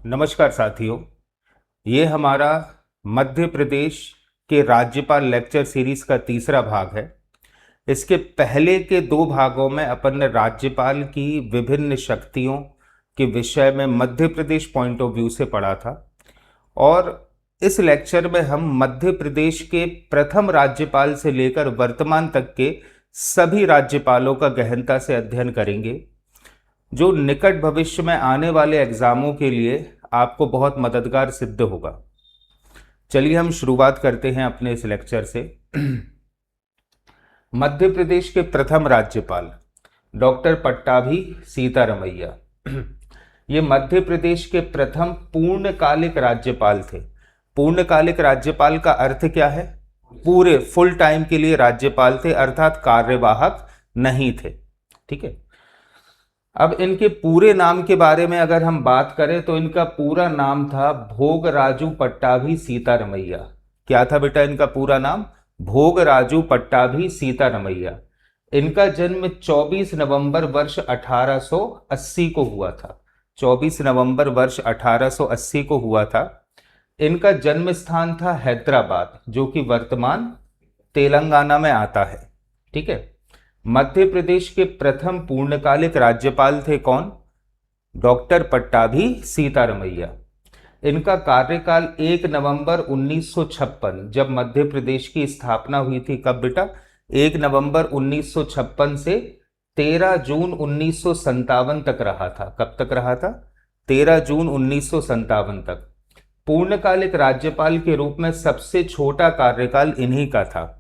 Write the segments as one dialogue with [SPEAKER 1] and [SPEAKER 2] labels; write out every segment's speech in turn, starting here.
[SPEAKER 1] नमस्कार साथियों। ये हमारा मध्य प्रदेश के राज्यपाल लेक्चर सीरीज का तीसरा भाग है। इसके पहले के दो भागों में अपन ने राज्यपाल की विभिन्न शक्तियों के विषय में Madhya Pradesh point of view से पढ़ा था और इस लेक्चर में हम मध्य प्रदेश के प्रथम राज्यपाल से लेकर वर्तमान तक के सभी राज्यपालों का गहनता से अध्ययन करेंगे, जो निकट भविष्य में आने वाले एग्जामों के लिए आपको बहुत मददगार सिद्ध होगा। चलिए हम शुरुआत करते हैं अपने इस लेक्चर से। मध्य प्रदेश के प्रथम राज्यपाल डॉक्टर पट्टाभी सीतारमैया ये मध्य प्रदेश के प्रथम पूर्णकालिक राज्यपाल थे। पूर्णकालिक राज्यपाल का अर्थ क्या है? पूरे फुल टाइम के लिए राज्यपाल थे, अर्थात कार्यवाहक नहीं थे। ठीक है। अब इनके पूरे नाम के बारे में अगर हम बात करें तो इनका पूरा नाम था भोगराजू पट्टाभी सीतारमैया। क्या था बेटा इनका पूरा नाम? भोगराजू पट्टाभी सीतारमैया। इनका जन्म 24 नवंबर वर्ष 1880 को हुआ था। 24 नवंबर वर्ष 1880 को हुआ था। इनका जन्म स्थान था हैदराबाद, जो कि वर्तमान तेलंगाना में आता है। ठीक है। मध्य प्रदेश के प्रथम पूर्णकालिक राज्यपाल थे कौन? डॉक्टर पट्टाभी सीतारमैया। इनका कार्यकाल 1 नवंबर 1956, जब मध्य प्रदेश की स्थापना हुई थी, कब बेटा? 1 नवंबर 1956 से 13 जून 1957 तक रहा था। कब तक रहा था? 13 जून 1957 तक। पूर्णकालिक राज्यपाल के रूप में सबसे छोटा कार्यकाल इन्हीं का था।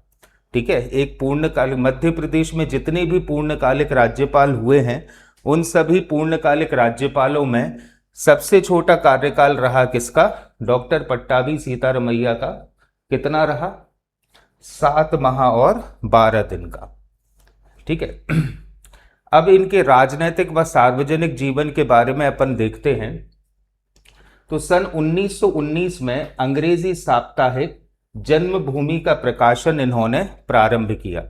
[SPEAKER 1] ठीक है। एक पूर्णकालिक, मध्य प्रदेश में जितने भी पूर्णकालिक राज्यपाल हुए हैं उन सभी पूर्णकालिक राज्यपालों में सबसे छोटा कार्यकाल रहा किसका? डॉक्टर पट्टाभी सीतारमैया का। कितना रहा? 7 माह और 12 दिन का। ठीक है। अब इनके राजनीतिक व सार्वजनिक जीवन के बारे में अपन देखते हैं तो सन 1919 में अंग्रेजी साप्ताहिक जन्मभूमि का प्रकाशन इन्होंने प्रारंभ किया।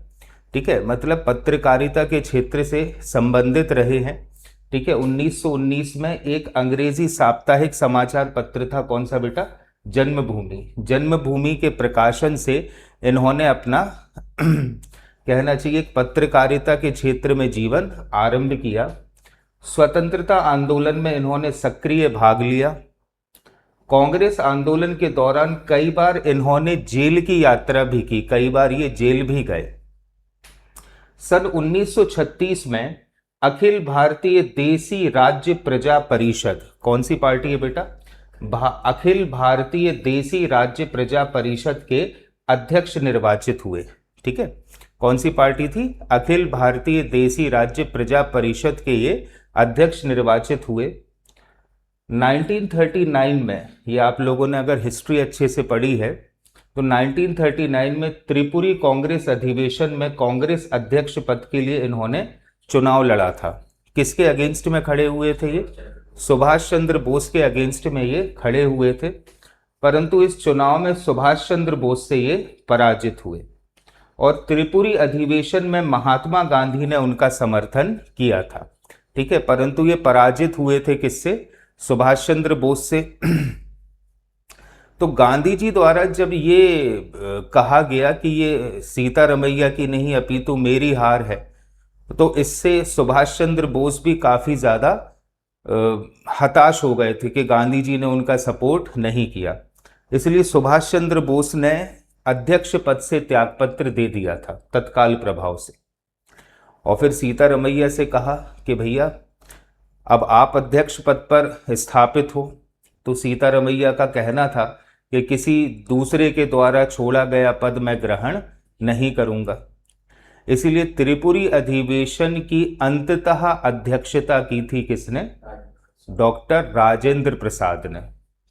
[SPEAKER 1] ठीक है। मतलब पत्रकारिता के क्षेत्र से संबंधित रहे हैं। ठीक है। 1919 में एक अंग्रेजी साप्ताहिक समाचार पत्र था, कौन सा बेटा? जन्मभूमि। जन्मभूमि के प्रकाशन से इन्होंने अपना कहना चाहिए पत्रकारिता के क्षेत्र में जीवन आरंभ किया। स्वतंत्रता आंदोलन में इन्होंने सक्रिय भाग लिया। कांग्रेस आंदोलन के दौरान कई बार इन्होंने जेल की यात्रा भी की, कई बार ये जेल भी गए। सन 1936 में अखिल भारतीय देसी राज्य प्रजा परिषद, कौन सी पार्टी है बेटा? अखिल भारतीय देसी राज्य प्रजा परिषद के अध्यक्ष निर्वाचित हुए। ठीक है। कौन सी पार्टी थी? अखिल भारतीय देसी राज्य प्रजा परिषद के ये अध्यक्ष निर्वाचित हुए। 1939 में, ये आप लोगों ने अगर हिस्ट्री अच्छे से पढ़ी है तो 1939 में त्रिपुरी कांग्रेस अधिवेशन में कांग्रेस अध्यक्ष पद के लिए इन्होंने चुनाव लड़ा था। किसके अगेंस्ट में खड़े हुए थे ये? सुभाष चंद्र बोस के अगेंस्ट में ये खड़े हुए थे, परंतु इस चुनाव में सुभाष चंद्र बोस से ये पराजित हुए और त्रिपुरी अधिवेशन में महात्मा गांधी ने उनका समर्थन किया था। ठीक है। परंतु ये पराजित हुए थे किससे? सुभाष चंद्र बोस से। तो गांधी जी द्वारा जब ये कहा गया कि ये सीतारमैया की नहीं अपितु मेरी हार है, तो इससे सुभाष चंद्र बोस भी काफी ज्यादा हताश हो गए थे कि गांधी जी ने उनका सपोर्ट नहीं किया। इसलिए सुभाष चंद्र बोस ने अध्यक्ष पद से त्यागपत्र दे दिया था तत्काल प्रभाव से और फिर सीतारमैया से कहा कि भैया अब आप अध्यक्ष पद पर स्थापित हो। तो सीतारमैया का कहना था कि किसी दूसरे के द्वारा छोड़ा गया पद मैं ग्रहण नहीं करूंगा। इसीलिए त्रिपुरी अधिवेशन की अंततः अध्यक्षता की थी किसने? डॉक्टर राजेंद्र प्रसाद ने।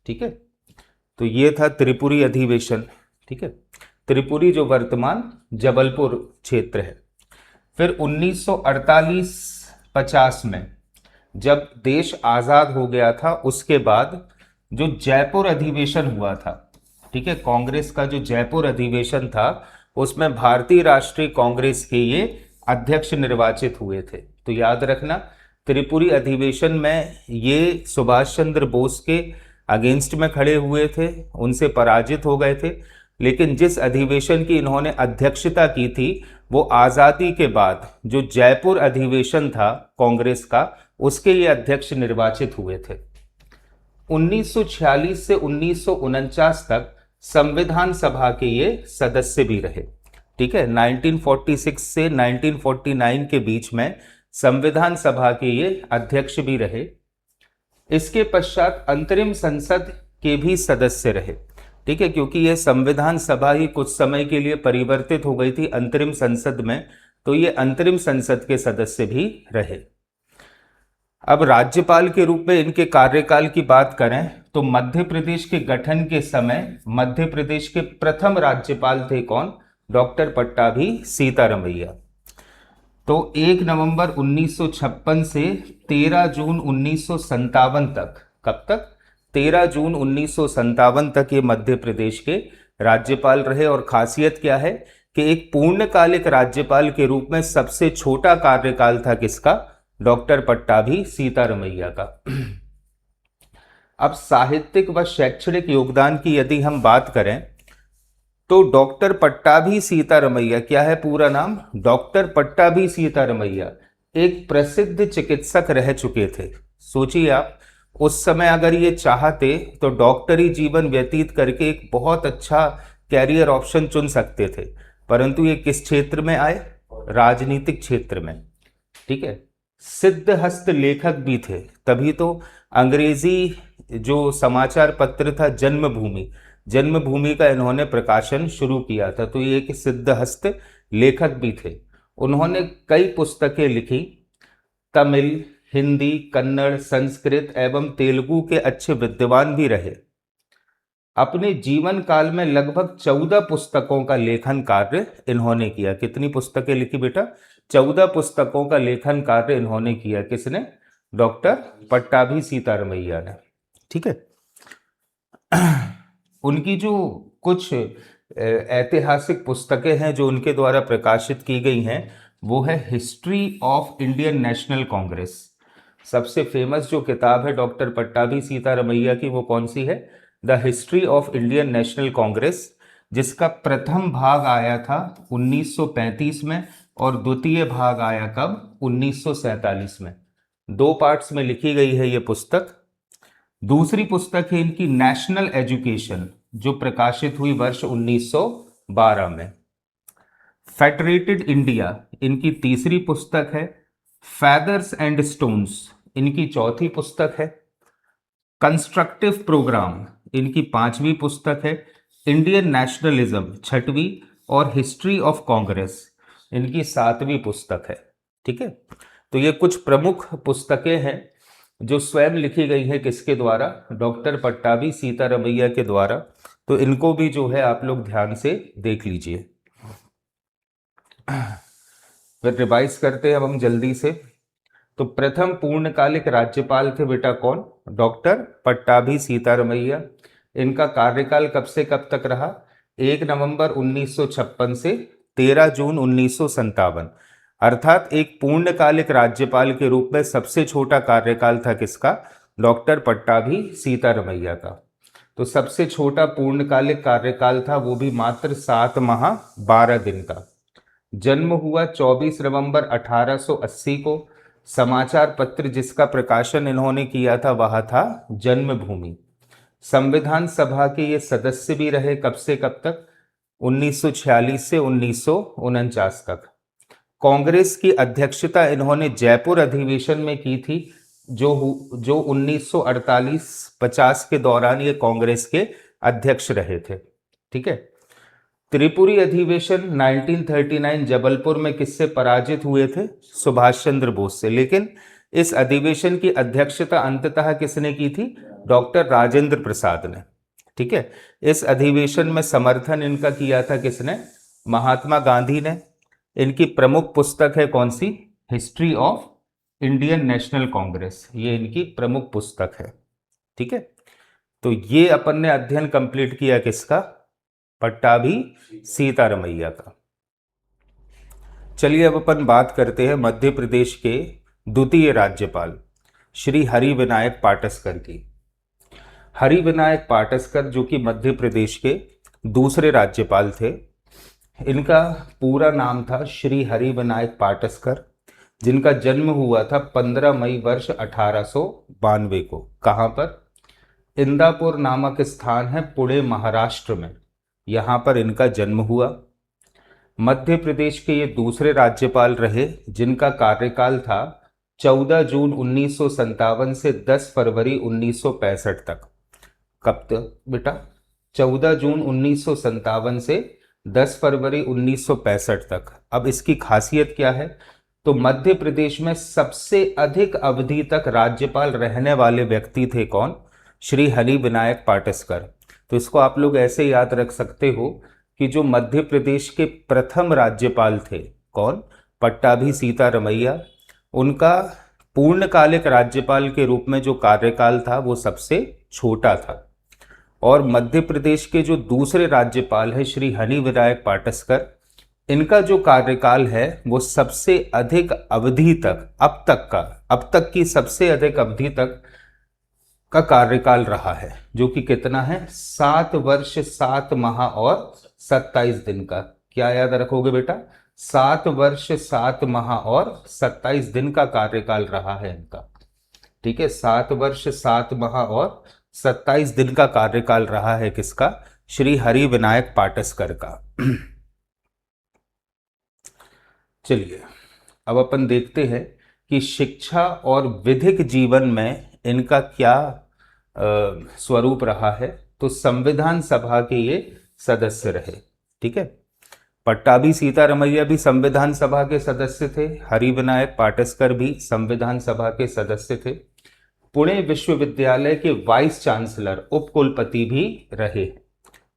[SPEAKER 1] ठीक है। तो ये था त्रिपुरी अधिवेशन। ठीक है। त्रिपुरी जो वर्तमान जबलपुर क्षेत्र है। फिर 1948-50 में जब देश आजाद हो गया था, उसके बाद जो जयपुर अधिवेशन हुआ था, ठीक है, कांग्रेस का जो जयपुर अधिवेशन था, उसमें भारतीय राष्ट्रीय कांग्रेस के ये अध्यक्ष निर्वाचित हुए थे। तो याद रखना त्रिपुरी अधिवेशन में ये सुभाष चंद्र बोस के अगेंस्ट में खड़े हुए थे, उनसे पराजित हो गए थे। लेकिन जिस अधिवेशन की इन्होंने अध्यक्षता की थी वो आज़ादी के बाद जो जयपुर अधिवेशन था कांग्रेस का, उसके ये अध्यक्ष निर्वाचित हुए थे। 1946 से 1949 तक संविधान सभा के ये सदस्य भी रहे। ठीक है, 1946 से 1949 के बीच में संविधान सभा के ये अध्यक्ष भी रहे। इसके पश्चात अंतरिम संसद के भी सदस्य रहे। ठीक है, क्योंकि ये संविधान सभा ही कुछ समय के लिए परिवर्तित हो गई थी अंतरिम संसद में, तो ये अंतरिम संसद के सदस्य भी रहे। अब राज्यपाल के रूप में इनके कार्यकाल की बात करें तो मध्य प्रदेश के गठन के समय मध्य प्रदेश के प्रथम राज्यपाल थे कौन? डॉक्टर पट्टाभी सीतारमैया। तो 1 नवंबर 1956 से 13 जून 1957 तक, कब तक? 13 जून 1957 तक ये मध्य प्रदेश के राज्यपाल रहे। और खासियत क्या है कि एक पूर्णकालिक राज्यपाल के रूप में सबसे छोटा कार्यकाल था किसका? डॉक्टर पट्टाभी सीतारमैया का। अब साहित्यिक व शैक्षणिक योगदान की यदि हम बात करें तो डॉक्टर पट्टाभी सीतारमैया, क्या है पूरा नाम? डॉक्टर पट्टाभी सीतारमैया एक प्रसिद्ध चिकित्सक रह चुके थे। सोचिए आप, उस समय अगर ये चाहते तो डॉक्टरी जीवन व्यतीत करके एक बहुत अच्छा कैरियर ऑप्शन चुन सकते थे, परंतु ये किस क्षेत्र में आए? राजनीतिक क्षेत्र में। ठीक है, सिद्धहस्त लेखक भी थे, तभी तो अंग्रेजी जो समाचार पत्र था जन्मभूमि का इन्होंने प्रकाशन शुरू किया था। तो ये एक सिद्धहस्त लेखक भी थे। उन्होंने कई पुस्तकें लिखी, तमिल, हिंदी, कन्नड़, संस्कृत एवं तेलुगु के अच्छे विद्वान भी रहे। अपने जीवन काल में लगभग 14 पुस्तकों का लेखन कार्य इन्होंने किया। कितनी पुस्तकें लिखी बेटा? 14 पुस्तकों का लेखन कार्य इन्होंने किया। किसने? डॉक्टर पट्टाभी सीतारमैया ने। ठीक है, उनकी जो कुछ ऐतिहासिक पुस्तकें हैं जो उनके द्वारा प्रकाशित की गई हैं वो है history of Indian National Congress. सबसे फेमस जो किताब है डॉक्टर पट्टाभी सीतारमैया की वो कौन सी है? The history of Indian National Congress, जिसका प्रथम भाग आया था 1935 में और द्वितीय भाग आया कब? 1947 में। 2 पार्ट्स में लिखी गई है ये पुस्तक। दूसरी पुस्तक है इनकी नेशनल एजुकेशन, जो प्रकाशित हुई वर्ष 1912 में। फेडरेटेड इंडिया इनकी तीसरी पुस्तक है। फेदर्स एंड स्टोन्स इनकी चौथी पुस्तक है। कंस्ट्रक्टिव प्रोग्राम इनकी 5वीं पुस्तक है। इंडियन नेशनलिज्म 6वीं और हिस्ट्री ऑफ कांग्रेस इनकी 7वीं पुस्तक है। ठीक है, तो ये कुछ प्रमुख पुस्तकें हैं जो स्वयं लिखी गई है किसके द्वारा? डॉक्टर पट्टाभी सीतारमैया के द्वारा। तो इनको भी जो है आप लोग ध्यान से देख लीजिए। फिर रिवाइज करते हैं अब हम जल्दी से। तो प्रथम पूर्णकालिक राज्यपाल थे बेटा कौन? डॉक्टर पट्टाभी सीतारमैया। इनका कार्यकाल कब से कब तक रहा? 1 नवंबर 1956 से 13 जून 1957। अर्थात एक पूर्णकालिक राज्यपाल के रूप में सबसे छोटा कार्यकाल था किसका? डॉक्टर पट्टाभी सीतारमैया का। तो सबसे छोटा पूर्णकालिक कार्यकाल था, वो भी मात्र 7 माह 12 दिन का। जन्म हुआ 24 नवंबर 1880 को। समाचार पत्र जिसका प्रकाशन इन्होंने किया था वह था जन्मभूमि। संविधान सभा के ये सदस्य भी रहे कब से कब तक? 1946 से 1949 तक। कांग्रेस की अध्यक्षता इन्होंने जयपुर अधिवेशन में की थी, जो 1948-50 के दौरान ये कांग्रेस के अध्यक्ष रहे थे। ठीक है, त्रिपुरी अधिवेशन 1939 जबलपुर में किससे पराजित हुए थे? सुभाष चंद्र बोस से। लेकिन इस अधिवेशन की अध्यक्षता अंततः किसने की थी? डॉक्टर राजेंद्र प्रसाद ने। ठीक है, इस अधिवेशन में समर्थन इनका किया था किसने? महात्मा गांधी ने। इनकी प्रमुख पुस्तक है कौन सी? History of Indian National Congress, ये इनकी प्रमुख पुस्तक है। ठीक है, तो ये अपन ने अध्ययन कंप्लीट किया किसका? पट्टाभी सीतारमैया का। चलिए अब अपन बात करते हैं मध्य प्रदेश के द्वितीय राज्यपाल श्री हरिविनायक पाटस्कर की। हरिविनायक पाटस्कर जो कि मध्य प्रदेश के दूसरे राज्यपाल थे, इनका पूरा नाम था श्री हरिविनायक पाटस्कर, जिनका जन्म हुआ था 15 मई वर्ष 1892 को। कहाँ पर? इंदापुर नामक स्थान है पुणे महाराष्ट्र में, यहाँ पर इनका जन्म हुआ। मध्य प्रदेश के ये दूसरे राज्यपाल रहे जिनका कार्यकाल था 14 जून 1957 से 10 फरवरी 1965 तक। कब तक बेटा? 14 जून 1957 से 10 फरवरी 1965 तक। अब इसकी खासियत क्या है? तो मध्य प्रदेश में सबसे अधिक अवधि तक राज्यपाल रहने वाले व्यक्ति थे कौन? श्री हरिविनायक पाटस्कर। तो इसको आप लोग ऐसे याद रख सकते हो कि जो मध्य प्रदेश के प्रथम राज्यपाल थे कौन? पट्टाभी सीतारमैया। उनका पूर्णकालिक राज्यपाल के रूप में जो कार्यकाल था वो सबसे छोटा था। और मध्य प्रदेश के जो दूसरे राज्यपाल है श्री हरिविनायक पाटस्कर, इनका जो कार्यकाल है वो सबसे अधिक अवधि तक, अब तक की सबसे अधिक अवधि तक का कार्यकाल रहा है, जो कि कितना है? 7 वर्ष 7 माह और 27 दिन का। क्या याद रखोगे बेटा? 7 वर्ष 7 माह और 27 दिन का कार्यकाल रहा है इनका। ठीक है, 7 वर्ष 7 माह और 27 दिन का कार्यकाल रहा है किसका? श्री हरिविनायक पाटस्कर का। चलिए अब अपन देखते हैं कि शिक्षा और विधिक जीवन में इनका क्या स्वरूप रहा है। तो संविधान सभा के ये सदस्य रहे। ठीक है, पट्टाभी सीतारमैया भी संविधान सभा के सदस्य थे, हरिविनायक पाटस्कर भी संविधान सभा के सदस्य थे। पुणे विश्वविद्यालय के वाइस चांसलर, उपकुलपति भी रहे।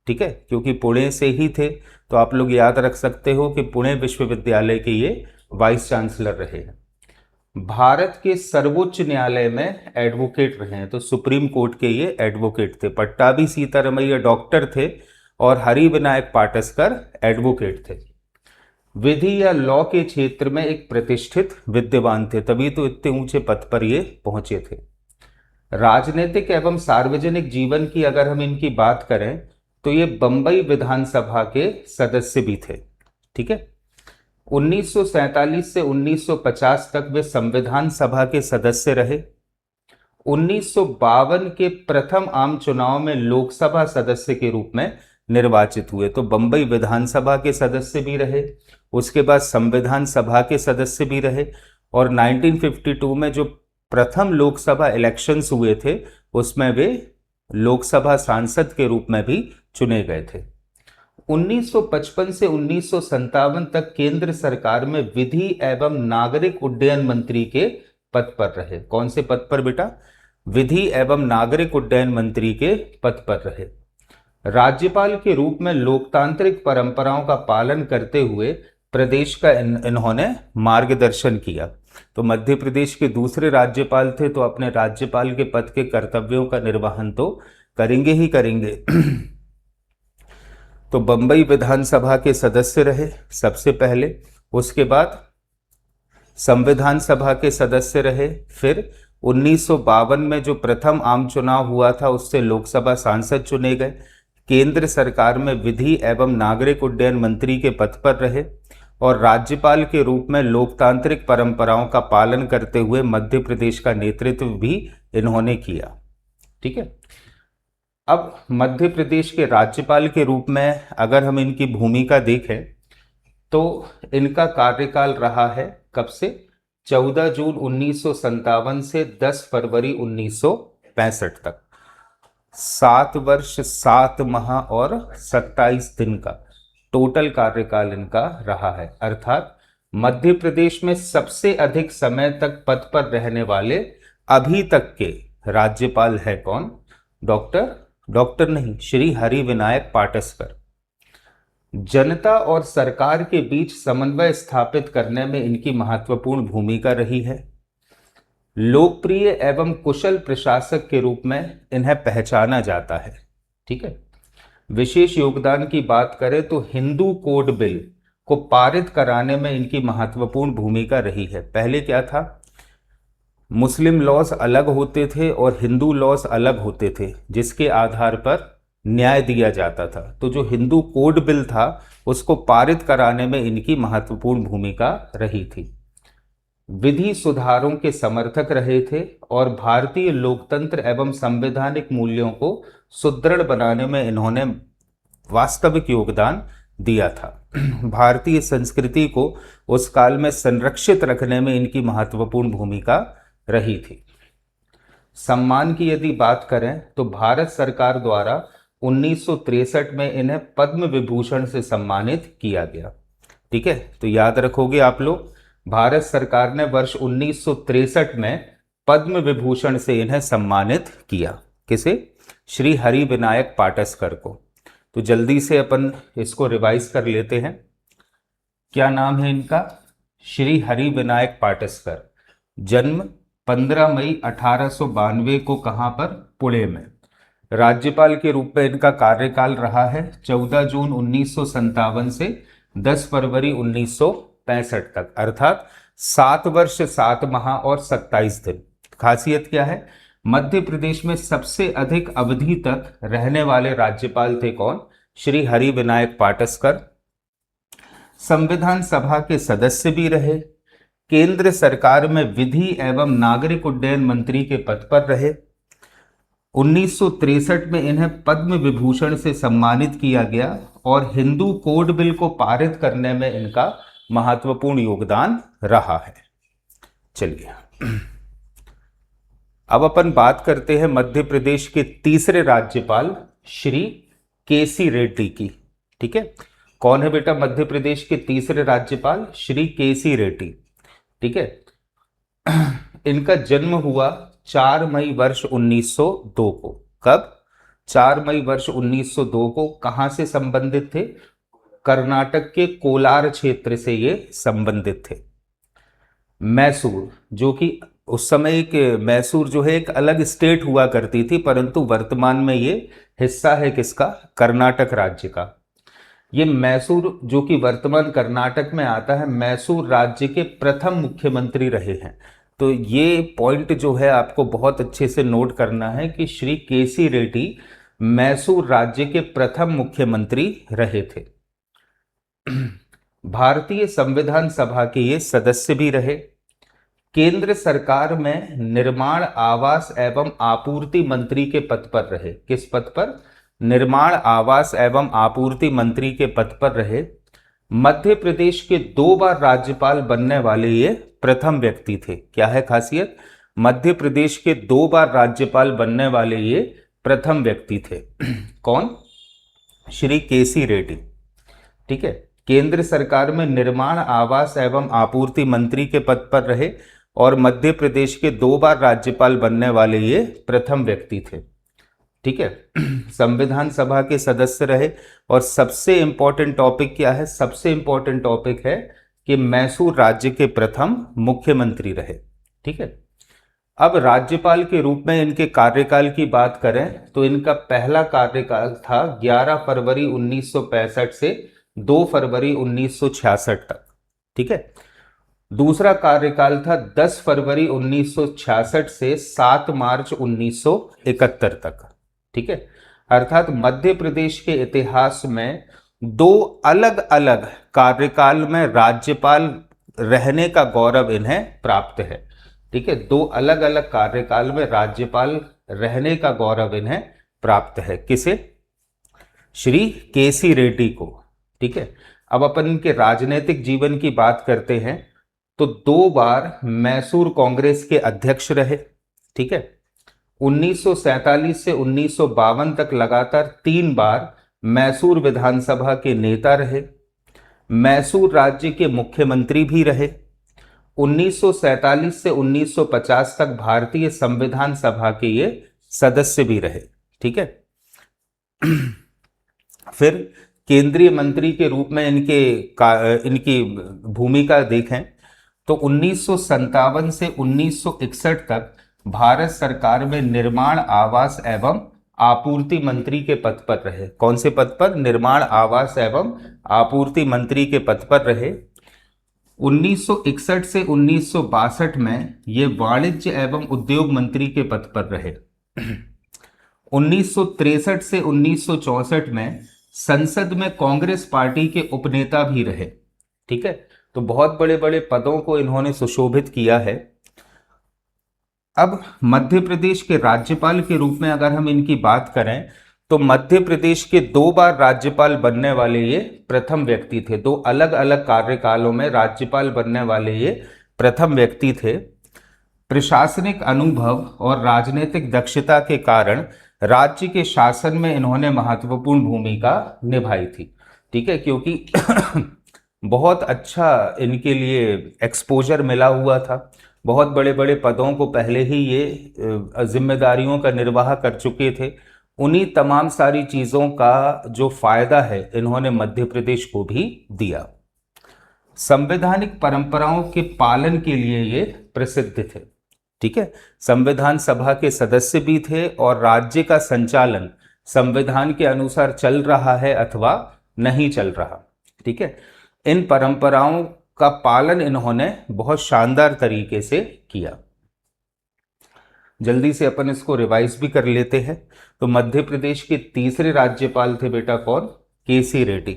[SPEAKER 1] ठीक है, क्योंकि पुणे से ही थे तो आप लोग याद रख सकते हो कि पुणे विश्वविद्यालय के ये वाइस चांसलर रहे। भारत के सर्वोच्च न्यायालय में एडवोकेट रहे हैं, तो सुप्रीम कोर्ट के ये एडवोकेट थे। पट्टाभी सीतारमैया डॉक्टर थे और हरिविनायक पाटस्कर एडवोकेट थे। विधि या लॉ के क्षेत्र में एक प्रतिष्ठित विद्वान थे, तभी तो इतने ऊंचे पद पर ये पहुंचे थे। राजनीतिक एवं सार्वजनिक जीवन की अगर हम इनकी बात करें तो ये बंबई विधानसभा के सदस्य भी थे। ठीक है, 1947 से 1950 तक वे संविधान सभा के सदस्य रहे। 1952 के प्रथम आम चुनाव में लोकसभा सदस्य के रूप में निर्वाचित हुए, तो बंबई विधानसभा के सदस्य भी रहे, उसके बाद संविधान सभा के सदस्य भी रहे। और 1952 में जो प्रथम लोकसभा इलेक्शंस हुए थे उसमें वे लोकसभा सांसद के रूप में भी चुने गए थे। 1955 से 1957 तक केंद्र सरकार में विधि एवं नागरिक उड्डयन मंत्री के पद पर रहे। कौन से पद पर बेटा? विधि एवं नागरिक उड्डयन मंत्री के पद पर रहे। राज्यपाल के रूप में लोकतांत्रिक परंपराओं का पालन करते हुए प्रदेश का इन्होंने मार्गदर्शन किया। तो मध्य प्रदेश के दूसरे राज्यपाल थे, तो अपने राज्यपाल के पद के कर्तव्यों का निर्वहन तो करेंगे ही करेंगे। तो बंबई विधानसभा के सदस्य रहे सबसे पहले, उसके बाद संविधान सभा के सदस्य रहे, फिर 1952 में जो प्रथम आम चुनाव हुआ था उससे लोकसभा सांसद चुने गए। केंद्र सरकार में विधि एवं नागरिक उड्डयन मंत्री के पद पर रहे और राज्यपाल के रूप में लोकतांत्रिक परंपराओं का पालन करते हुए मध्य प्रदेश का नेतृत्व भी इन्होंने किया। ठीक है, अब मध्य प्रदेश के राज्यपाल के रूप में अगर हम इनकी भूमिका देखें तो इनका कार्यकाल रहा है कब से? 14 जून 1957 से 10 फरवरी 1965 तक। 7 वर्ष 7 माह और 27 दिन का टोटल कार्यकाल इनका रहा है। अर्थात मध्य प्रदेश में सबसे अधिक समय तक पद पर रहने वाले अभी तक के राज्यपाल है कौन? डॉक्टर नहीं, श्री हरिविनायक पाटस्कर। जनता और सरकार के बीच समन्वय स्थापित करने में इनकी महत्वपूर्ण भूमिका रही है। लोकप्रिय एवं कुशल प्रशासक के रूप में इन्हें पहचाना जाता है। ठीक है, विशेष योगदान की बात करें तो हिंदू कोड बिल को पारित कराने में इनकी महत्वपूर्ण भूमिका रही है। पहले क्या था? मुस्लिम लॉज अलग होते थे और हिंदू लॉज अलग होते थे, जिसके आधार पर न्याय दिया जाता था। तो जो हिंदू कोड बिल था उसको पारित कराने में इनकी महत्वपूर्ण भूमिका रही थी। विधि सुधारों के समर्थक रहे थे और भारतीय लोकतंत्र एवं संवैधानिक मूल्यों को सुदृढ़ बनाने में इन्होंने वास्तविक योगदान दिया था। भारतीय संस्कृति को उस काल में संरक्षित रखने में इनकी महत्वपूर्ण भूमिका रही थी। सम्मान की यदि बात करें तो भारत सरकार द्वारा 1963 में इन्हें पद्म विभूषण से सम्मानित किया गया। ठीक है, तो याद रखोगे आप लोग, भारत सरकार ने वर्ष 1963 में पद्म विभूषण से इन्हें सम्मानित किया। किसे? श्री हरि विनायक पाटस्कर को। तो जल्दी से अपन इसको रिवाइज कर लेते हैं। क्या नाम है इनका? श्री हरि विनायक पाटस्कर। जन्म 15 मई 1892 को कहां पर? पुणे में। राज्यपाल के रूप में इनका कार्यकाल रहा है 14 जून 1957 से 10 फरवरी 1965 तक, अर्थात 7 वर्ष 7 माह और 27 दिन। खासियत क्या है? मध्य प्रदेश में सबसे अधिक अवधि तक रहने वाले राज्यपाल थे कौन? श्री हरि विनायक पाटस्कर। संविधान सभा के सदस्य भी रहे। केंद्र सरकार में विधि एवं नागरिक उड्डयन मंत्री के पद पर रहे। 1963 में इन्हें पद्म विभूषण से सम्मानित किया गया और हिंदू कोड बिल को पारित करने में इनका महत्वपूर्ण योगदान रहा है। चलिए अब अपन बात करते हैं मध्य प्रदेश के तीसरे राज्यपाल श्री केसी रेड्डी की। ठीक है, कौन है बेटा मध्य प्रदेश के तीसरे राज्यपाल? श्री केसी रेड्डी। ठीक है, इनका जन्म हुआ 4 मई वर्ष 1902 को। कब? 4 मई वर्ष 1902 को। कहां से संबंधित थे? कर्नाटक के कोलार क्षेत्र से ये संबंधित थे। मैसूर, जो कि उस समय एक मैसूर जो है एक अलग स्टेट हुआ करती थी, परंतु वर्तमान में ये हिस्सा है किसका? कर्नाटक राज्य का। ये मैसूर जो कि वर्तमान कर्नाटक में आता है, मैसूर राज्य के प्रथम मुख्यमंत्री रहे हैं। तो ये पॉइंट जो है आपको बहुत अच्छे से नोट करना है कि श्री केसी रेड्डी मैसूर राज्य के प्रथम मुख्यमंत्री रहे थे। भारतीय संविधान सभा के ये सदस्य भी रहे। केंद्र सरकार में निर्माण, आवास एवं आपूर्ति मंत्री के पद पर रहे। किस पद पर? निर्माण, आवास एवं आपूर्ति मंत्री के पद पर रहे। मध्य प्रदेश के 2 बार राज्यपाल बनने वाले ये प्रथम व्यक्ति थे। क्या है खासियत? मध्य प्रदेश के 2 बार राज्यपाल बनने वाले ये प्रथम व्यक्ति थे। कौन? श्री केसी रेड्डी। ठीक है, केंद्र सरकार में निर्माण, आवास एवं आपूर्ति मंत्री के पद पर रहे और मध्य प्रदेश के 2 बार राज्यपाल बनने वाले ये प्रथम व्यक्ति थे। ठीक है, संविधान सभा के सदस्य रहे और सबसे इंपॉर्टेंट टॉपिक क्या है? सबसे इंपॉर्टेंट टॉपिक है कि मैसूर राज्य के प्रथम मुख्यमंत्री रहे। ठीक है, अब राज्यपाल के रूप में इनके कार्यकाल की बात करें तो इनका पहला कार्यकाल था 11 फरवरी 1965 से 2 फरवरी 1966 तक। ठीक है, दूसरा कार्यकाल था 10 फरवरी 1966 से 7 मार्च 1971 तक। ठीक है, अर्थात मध्य प्रदेश के इतिहास में 2 अलग अलग कार्यकाल में राज्यपाल रहने का गौरव इन्हें प्राप्त है। ठीक है, 2 अलग अलग कार्यकाल में राज्यपाल रहने का गौरव इन्हें प्राप्त है। किसे? श्री केसी रेड्डी को। ठीक है, अब अपन इनके राजनीतिक जीवन की बात करते हैं तो 2 बार मैसूर कांग्रेस के अध्यक्ष रहे। ठीक है, 1947 से 1952 तक लगातार 3 बार मैसूर विधानसभा के नेता रहे। मैसूर राज्य के मुख्यमंत्री भी रहे। 1947 से 1950 तक भारतीय संविधान सभा के ये सदस्य भी रहे। ठीक है, फिर केंद्रीय मंत्री के रूप में इनकी भूमिका देखें तो 1957 से 1961 तक भारत सरकार में निर्माण, आवास एवं आपूर्ति मंत्री के पद पर रहे। कौन से पद पर? निर्माण, आवास एवं आपूर्ति मंत्री के पद पर रहे। 1961 से 1962 में ये वाणिज्य एवं उद्योग मंत्री के पद पर रहे। 1963 से 1964 में संसद में कांग्रेस पार्टी के उपनेता भी रहे। ठीक है, तो बहुत बड़े बड़े पदों को इन्होंने सुशोभित किया है। अब मध्य प्रदेश के राज्यपाल के रूप में अगर हम इनकी बात करें तो मध्य प्रदेश के 2 बार राज्यपाल बनने वाले ये प्रथम व्यक्ति थे। 2 अलग अलग कार्यकालों में राज्यपाल बनने वाले ये प्रथम व्यक्ति थे। प्रशासनिक अनुभव और राजनीतिक दक्षता के कारण राज्य के शासन में इन्होंने महत्वपूर्ण भूमिका निभाई थी। ठीक है, क्योंकि बहुत अच्छा इनके लिए एक्सपोजर मिला हुआ था, बहुत बड़े बड़े पदों को पहले ही ये जिम्मेदारियों का निर्वाह कर चुके थे। उन्हीं तमाम सारी चीज़ों का जो फायदा है इन्होंने मध्य प्रदेश को भी दिया। संवैधानिक परंपराओं के पालन के लिए ये प्रसिद्ध थे। ठीक है, संविधान सभा के सदस्य भी थे और राज्य का संचालन संविधान के अनुसार चल रहा है अथवा नहीं चल रहा। ठीक है, इन परंपराओं का पालन इन्होंने बहुत शानदार तरीके से किया। जल्दी से अपन इसको रिवाइज भी कर लेते हैं। तो मध्य प्रदेश के तीसरे राज्यपाल थे बेटा कौन? केसी रेड्डी।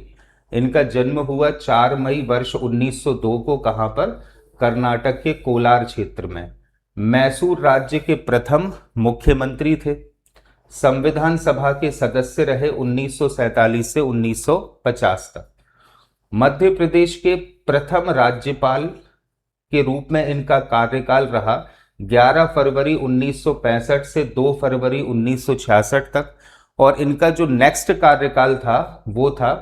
[SPEAKER 1] इनका जन्म हुआ 4 मई वर्ष 1902 को। कहां पर? कर्नाटक के कोलार क्षेत्र में। मैसूर राज्य के प्रथम मुख्यमंत्री थे। संविधान सभा के सदस्य रहे 1947 से 1950 तक। मध्य प्रदेश के प्रथम राज्यपाल के रूप में इनका कार्यकाल रहा 11 फरवरी 1965 से 2 फरवरी 1966 तक। और इनका जो नेक्स्ट कार्यकाल था वो था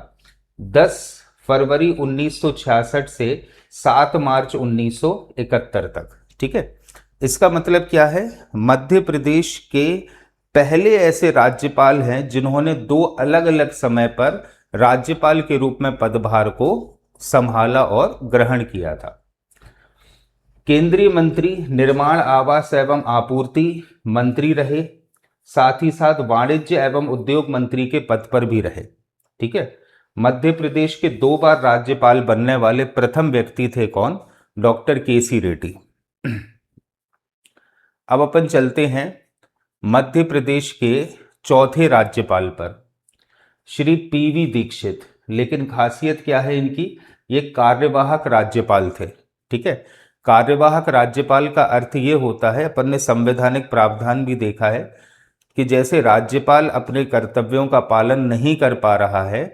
[SPEAKER 1] 10 फरवरी 1966 से 7 मार्च 1971 तक। ठीक है, इसका मतलब क्या है? मध्य प्रदेश के पहले ऐसे राज्यपाल हैं जिन्होंने 2 अलग अलग समय पर राज्यपाल के रूप में पदभार को संभाला और ग्रहण किया था। केंद्रीय मंत्री, निर्माण, आवास एवं आपूर्ति मंत्री रहे, साथ ही साथ वाणिज्य एवं उद्योग मंत्री के पद पर भी रहे। ठीक है, मध्य प्रदेश के 2 बार राज्यपाल बनने वाले प्रथम व्यक्ति थे कौन? डॉक्टर केसी रेड्डी। अब अपन चलते हैं मध्य प्रदेश के चौथे राज्यपाल पर, श्री पीवी दीक्षित। लेकिन खासियत क्या है इनकी? ये कार्यवाहक राज्यपाल थे। ठीक है, कार्यवाहक राज्यपाल का अर्थ ये होता है, अपन ने संवैधानिक प्रावधान भी देखा है कि जैसे राज्यपाल अपने कर्तव्यों का पालन नहीं कर पा रहा है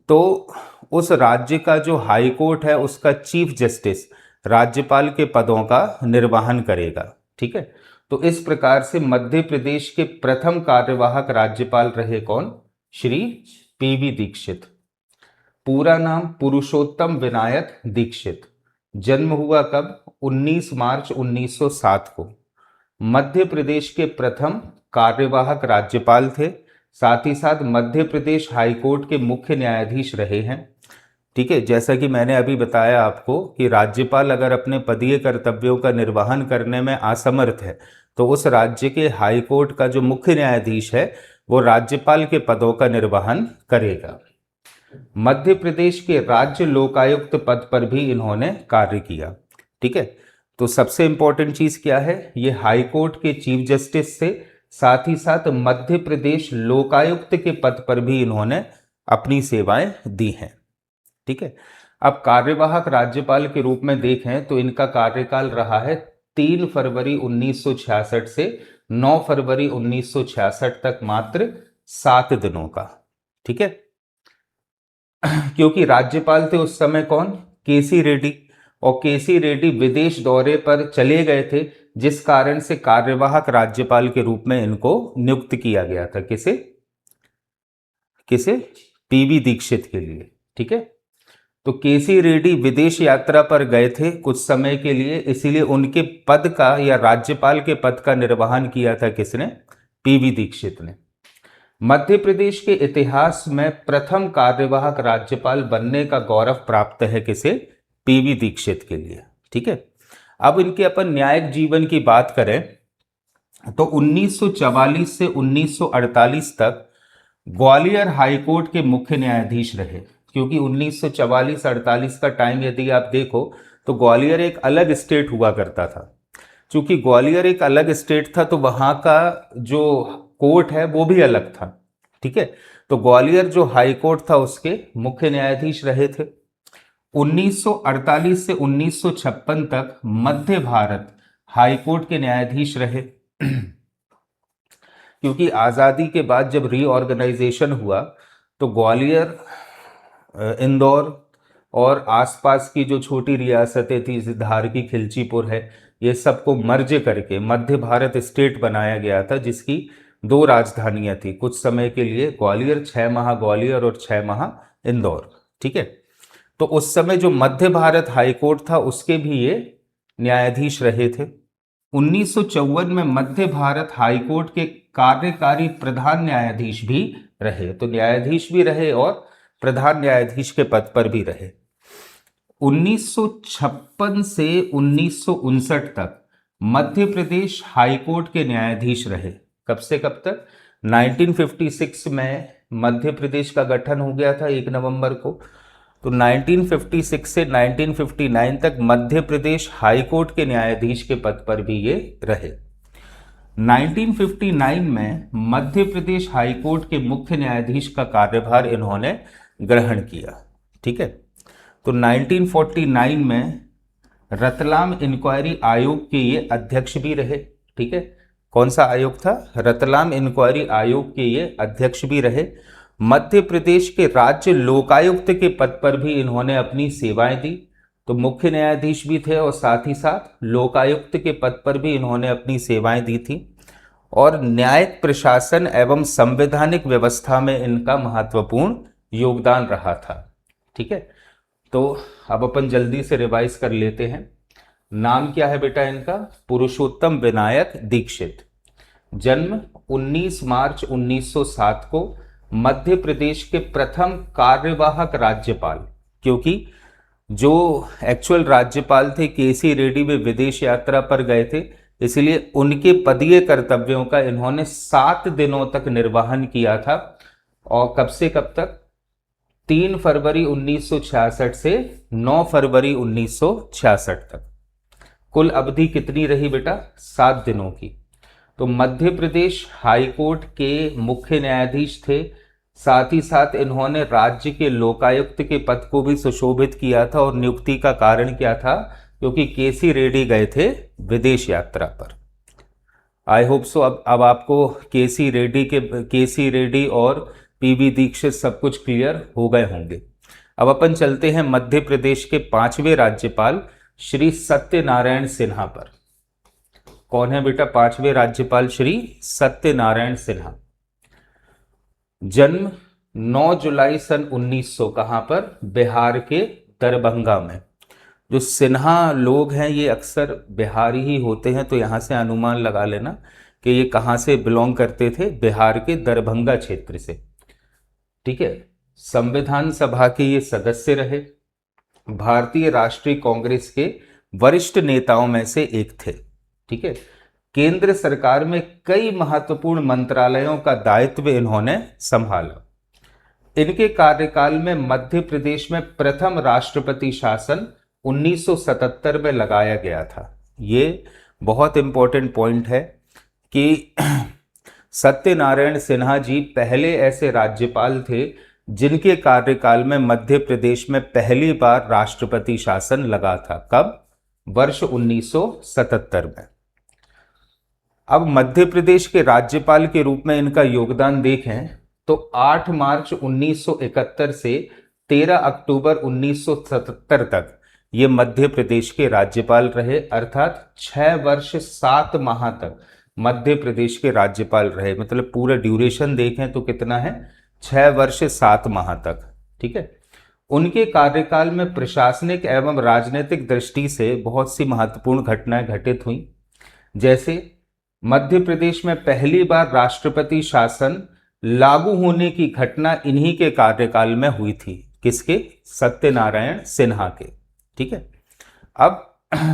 [SPEAKER 1] तो उस राज्य का जो हाई कोर्ट है उसका चीफ जस्टिस राज्यपाल के पदों का निर्वहन करेगा। ठीक है, तो इस प्रकार से मध्य प्रदेश के प्रथम कार्यवाहक राज्यपाल रहे कौन? श्री पीवी दीक्षित। पूरा नाम पुरुषोत्तम विनायक दीक्षित। जन्म हुआ कब? 19 मार्च 1907 को। मध्य प्रदेश के प्रथम कार्यवाहक राज्यपाल थे, साथ ही साथ मध्य प्रदेश हाईकोर्ट के मुख्य न्यायाधीश रहे हैं। ठीक है, जैसा कि मैंने अभी बताया आपको कि राज्यपाल अगर अपने पदीय कर्तव्यों का निर्वहन करने में असमर्थ है तो उस राज्य के हाईकोर्ट का जो मुख्य न्यायाधीश है वो राज्यपाल के पदों का निर्वहन करेगा। मध्य प्रदेश के राज्य लोकायुक्त पद पर भी इन्होंने कार्य किया। ठीक है, तो सबसे इंपॉर्टेंट चीज क्या है? ये हाई कोर्ट के चीफ जस्टिस से साथ ही साथ मध्य प्रदेश लोकायुक्त के पद पर भी इन्होंने अपनी सेवाएं दी हैं। ठीक है, अब कार्यवाहक राज्यपाल के रूप में देखें तो इनका कार्यकाल रहा है 3 फरवरी 1966 से 9 फरवरी 1966 तक, मात्र 7 दिनों का। ठीक है, क्योंकि राज्यपाल थे उस समय कौन? केसी रेड्डी। और केसी रेड्डी विदेश दौरे पर चले गए थे जिस कारण से कार्यवाहक राज्यपाल के रूप में इनको नियुक्त किया गया था। किसे? पीवी दीक्षित के लिए। ठीक है, तो केसी रेड्डी विदेश यात्रा पर गए थे कुछ समय के लिए, इसीलिए उनके पद का या राज्यपाल के पद का निर्वहन किया था किसने? पीवी दीक्षित ने। मध्य प्रदेश के इतिहास में प्रथम कार्यवाहक राज्यपाल बनने का गौरव प्राप्त है किसे? पीवी दीक्षित के लिए। ठीक है, अब इनके अपन न्यायिक जीवन की बात करें तो 1944 से 1948 तक ग्वालियर हाईकोर्ट के मुख्य न्यायाधीश रहे। क्योंकि 1944-48 का टाइम यदि आप देखो तो ग्वालियर एक अलग स्टेट हुआ करता था। चूंकि ग्वालियर एक अलग स्टेट था तो वहां का जो कोर्ट है वो भी अलग था। ठीक है, तो ग्वालियर जो हाई कोर्ट था उसके मुख्य न्यायाधीश रहे थे। 1948 से 1956 तक मध्य भारत हाई कोर्ट के न्यायाधीश रहे। क्योंकि आज़ादी के बाद जब रीऑर्गेनाइजेशन हुआ तो ग्वालियर, इंदौर और आसपास की जो छोटी रियासतें थी, जैसे धार की खिलचीपुर है, ये सबको मर्ज करके मध्य भारत स्टेट बनाया गया था, जिसकी दो राजधानियां थी कुछ समय के लिए, ग्वालियर 6 माह ग्वालियर और 6 माह इंदौर। ठीक है, तो उस समय जो मध्य भारत हाई कोर्ट था उसके भी ये न्यायाधीश रहे थे। 1954 में मध्य भारत हाई कोर्ट के कार्यकारी प्रधान न्यायाधीश भी रहे। तो न्यायाधीश भी रहे और प्रधान न्यायाधीश के पद पर भी रहे। 1956 से 1959 तक मध्य प्रदेश हाई कोर्ट के न्यायाधीश रहे। कब से कब तक? 1956 में मध्य प्रदेश का गठन हो गया था 1 नवंबर को, तो 1956 से 1959 तक मध्य प्रदेश हाई कोर्ट के न्यायाधीश के पद पर भी ये रहे। 1959 में मध्य प्रदेश हाई कोर्ट के मुख्य न्यायाधीश का कार्यभार इन्होंने ग्रहण किया। ठीक है, तो 1949 में रतलाम इंक्वायरी आयोग के ये अध्यक्ष भी रहे। ठीक है, कौन सा आयोग था? रतलाम इंक्वायरी आयोग के ये अध्यक्ष भी रहे। मध्य प्रदेश के राज्य लोकायुक्त के पद पर भी इन्होंने अपनी सेवाएं दी। तो मुख्य न्यायाधीश भी थे और साथ ही साथ लोकायुक्त के पद पर भी इन्होंने अपनी सेवाएं दी थी। और न्यायिक प्रशासन एवं संवैधानिक व्यवस्था में इनका महत्वपूर्ण योगदान रहा था। ठीक है, तो अब अपन जल्दी से रिवाइज कर लेते हैं। नाम क्या है बेटा इनका? पुरुषोत्तम विनायक दीक्षित। जन्म 19 मार्च 1907 को, मध्य प्रदेश के प्रथम कार्यवाहक राज्यपाल। क्योंकि जो एक्चुअल राज्यपाल थे केसी रेड्डी, वे विदेश यात्रा पर गए थे, इसलिए उनके पदीय कर्तव्यों का इन्होंने 7 दिनों तक निर्वहन किया था। और कब से कब तक? 3 फरवरी 1966 से 9 फरवरी 1966 तक। कुल अवधि कितनी रही बेटा? 7 दिनों की। तो मध्य प्रदेश हाई कोर्ट के मुख्य न्यायाधीश थे, साथ ही साथ इन्होंने राज्य के लोकायुक्त के पद को भी सुशोभित किया था। और नियुक्ति का कारण क्या था? क्योंकि केसी रेड्डी गए थे विदेश यात्रा पर। आई होप सो अब आपको केसी रेड्डी और पीवी दीक्षित सब कुछ क्लियर हो गए होंगे। अब अपन चलते हैं मध्य प्रदेश के 5वें राज्यपाल श्री सत्यनारायण सिन्हा पर। कौन है बेटा 5वें राज्यपाल? श्री सत्यनारायण सिन्हा। जन्म 9 जुलाई सन 1900। कहां पर? बिहार के दरभंगा में। जो सिन्हा लोग हैं ये अक्सर बिहारी ही होते हैं, तो यहां से अनुमान लगा लेना कि ये कहां से बिलोंग करते थे। बिहार के दरभंगा क्षेत्र से। ठीक है, संविधान सभा के ये सदस्य रहे। भारतीय राष्ट्रीय कांग्रेस के वरिष्ठ नेताओं में से एक थे। ठीक है, केंद्र सरकार में कई महत्वपूर्ण मंत्रालयों का दायित्व इन्होंने संभाला। इनके कार्यकाल में मध्य प्रदेश में प्रथम राष्ट्रपति शासन 1977 में लगाया गया था। ये बहुत इंपॉर्टेंट पॉइंट है कि सत्यनारायण सिन्हा जी पहले ऐसे राज्यपाल थे जिनके कार्यकाल में मध्य प्रदेश में पहली बार राष्ट्रपति शासन लगा था। कब? वर्ष 1977 में। अब मध्य प्रदेश के राज्यपाल के रूप में इनका योगदान देखें तो 8 मार्च 1971 से 13 अक्टूबर 1977 तक ये मध्य प्रदेश के राज्यपाल रहे। अर्थात 6 वर्ष 7 माह तक मध्य प्रदेश के राज्यपाल रहे। मतलब पूरा ड्यूरेशन देखें तो कितना है? 6 वर्ष 7 माह तक। ठीक है, उनके कार्यकाल में प्रशासनिक एवं राजनीतिक दृष्टि से बहुत सी महत्वपूर्ण घटनाएं घटित हुई। जैसे मध्य प्रदेश में पहली बार राष्ट्रपति शासन लागू होने की घटना इन्हीं के कार्यकाल में हुई थी। किसके? सत्यनारायण सिन्हा के। ठीक है, अब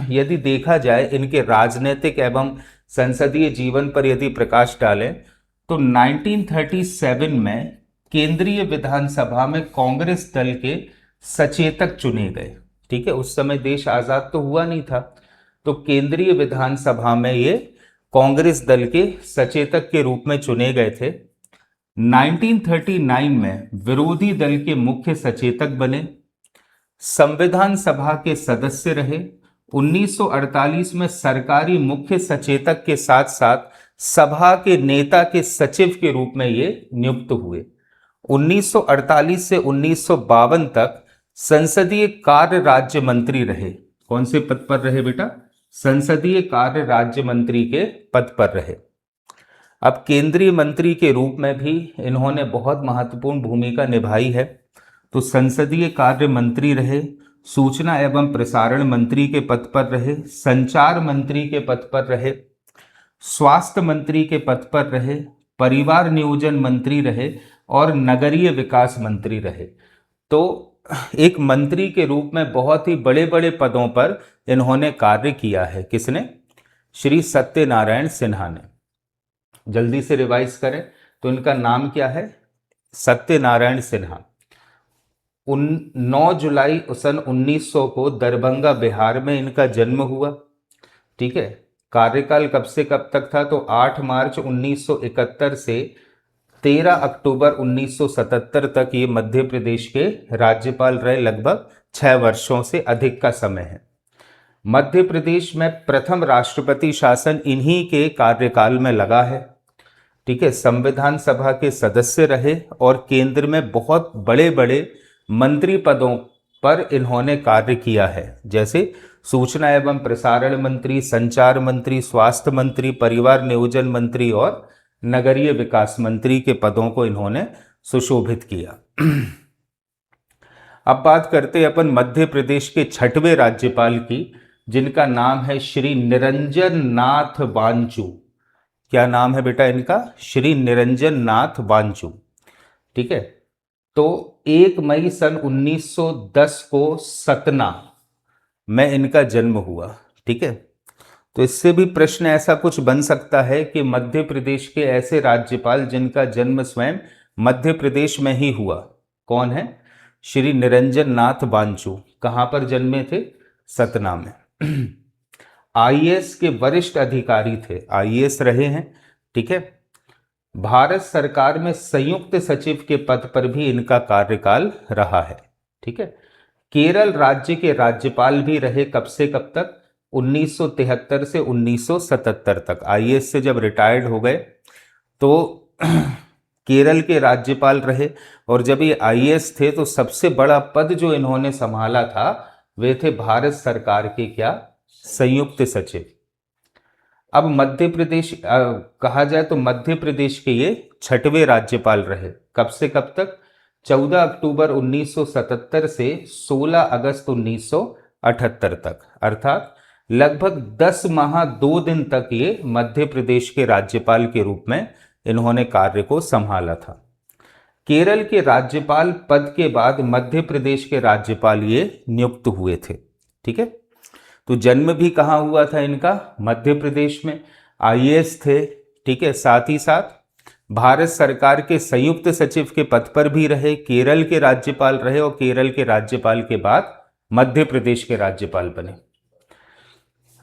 [SPEAKER 1] यदि देखा जाए इनके राजनीतिक एवं संसदीय जीवन पर यदि प्रकाश डालें तो 1937 में केंद्रीय विधानसभा में कांग्रेस दल के सचेतक चुने गए। ठीक है, उस समय देश आजाद तो हुआ नहीं था। तो केंद्रीय विधानसभा में ये कांग्रेस दल के सचेतक के रूप में चुने गए थे। 1939 में विरोधी दल के मुख्य सचेतक बने, संविधान सभा के सदस्य रहे। 1948 में सरकारी मुख्य सचेतक के साथ साथ सभा के नेता के सचिव के रूप में ये नियुक्त हुए। 1948 से 1952 तक संसदीय कार्य राज्य मंत्री रहे। कौन से पद पर रहे बेटा? संसदीय कार्य राज्य मंत्री के पद पर रहे। अब केंद्रीय मंत्री के रूप में भी इन्होंने बहुत महत्वपूर्ण भूमिका निभाई है। तो संसदीय कार्य मंत्री रहे, सूचना एवं प्रसारण मंत्री के पद पर रहे, संचार मंत्री के पद पर रहे, स्वास्थ्य मंत्री के पद पर रहे, परिवार नियोजन मंत्री रहे और नगरीय विकास मंत्री रहे। तो एक मंत्री के रूप में बहुत ही बड़े बड़े पदों पर इन्होंने कार्य किया है। किसने? श्री सत्यनारायण सिन्हा ने। जल्दी से रिवाइज करें तो इनका नाम क्या है? सत्यनारायण सिन्हा। 9 जुलाई सन 1900 को दरभंगा बिहार में इनका जन्म हुआ। ठीक है, कार्यकाल कब से कब तक था? तो 8 मार्च 1971 से 13 अक्टूबर 1977 तक ये मध्य प्रदेश के राज्यपाल रहे। लगभग 6 वर्षों से अधिक का समय है। मध्य प्रदेश में प्रथम राष्ट्रपति शासन इन्हीं के कार्यकाल में लगा है। ठीक है, संविधान सभा के सदस्य रहे और केंद्र में बहुत बड़े बड़े मंत्री पदों पर इन्होंने कार्य किया है, जैसे सूचना एवं प्रसारण मंत्री, संचार मंत्री, स्वास्थ्य मंत्री, परिवार नियोजन मंत्री और नगरीय विकास मंत्री के पदों को इन्होंने सुशोभित किया। अब बात करते हैं अपन मध्य प्रदेश के 6वें राज्यपाल की, जिनका नाम है श्री निरंजन नाथ बांचू। क्या नाम है बेटा इनका? श्री निरंजन नाथ बांचू। ठीक है, तो 1 मई सन 1910 को सतना में इनका जन्म हुआ। ठीक है, तो इससे भी प्रश्न ऐसा कुछ बन सकता है कि मध्य प्रदेश के ऐसे राज्यपाल जिनका जन्म स्वयं मध्य प्रदेश में ही हुआ, कौन है? श्री निरंजन नाथ बांचू। कहां पर जन्मे थे? सतना में। आईएएस के वरिष्ठ अधिकारी थे, आईएएस रहे हैं। ठीक है, भारत सरकार में संयुक्त सचिव के पद पर भी इनका कार्यकाल रहा है। ठीक है, केरल राज्य के राज्यपाल भी रहे। कब से कब तक? 1973 से 1977 तक। आईएएस से जब रिटायर्ड हो गए तो केरल के राज्यपाल रहे, और जब ये आईएएस थे तो सबसे बड़ा पद जो इन्होंने संभाला था वे थे भारत सरकार के क्या? संयुक्त सचिव। अब मध्य प्रदेश कहा जाए तो मध्य प्रदेश के ये 6वें राज्यपाल रहे। कब से कब तक? 14 अक्टूबर 1977 से 16 अगस्त 1978 तक, अर्थात लगभग 10 माह 2 दिन तक ये मध्य प्रदेश के राज्यपाल के रूप में इन्होंने कार्य को संभाला था। केरल के राज्यपाल पद के बाद मध्य प्रदेश के राज्यपाल ये नियुक्त हुए थे। ठीक है, तो जन्म भी कहाँ हुआ था इनका? मध्य प्रदेश में। आईएएस थे। ठीक है, साथ ही साथ भारत सरकार के संयुक्त सचिव के पद पर भी रहे, केरल के राज्यपाल रहे और केरल के राज्यपाल के बाद मध्य प्रदेश के राज्यपाल बने।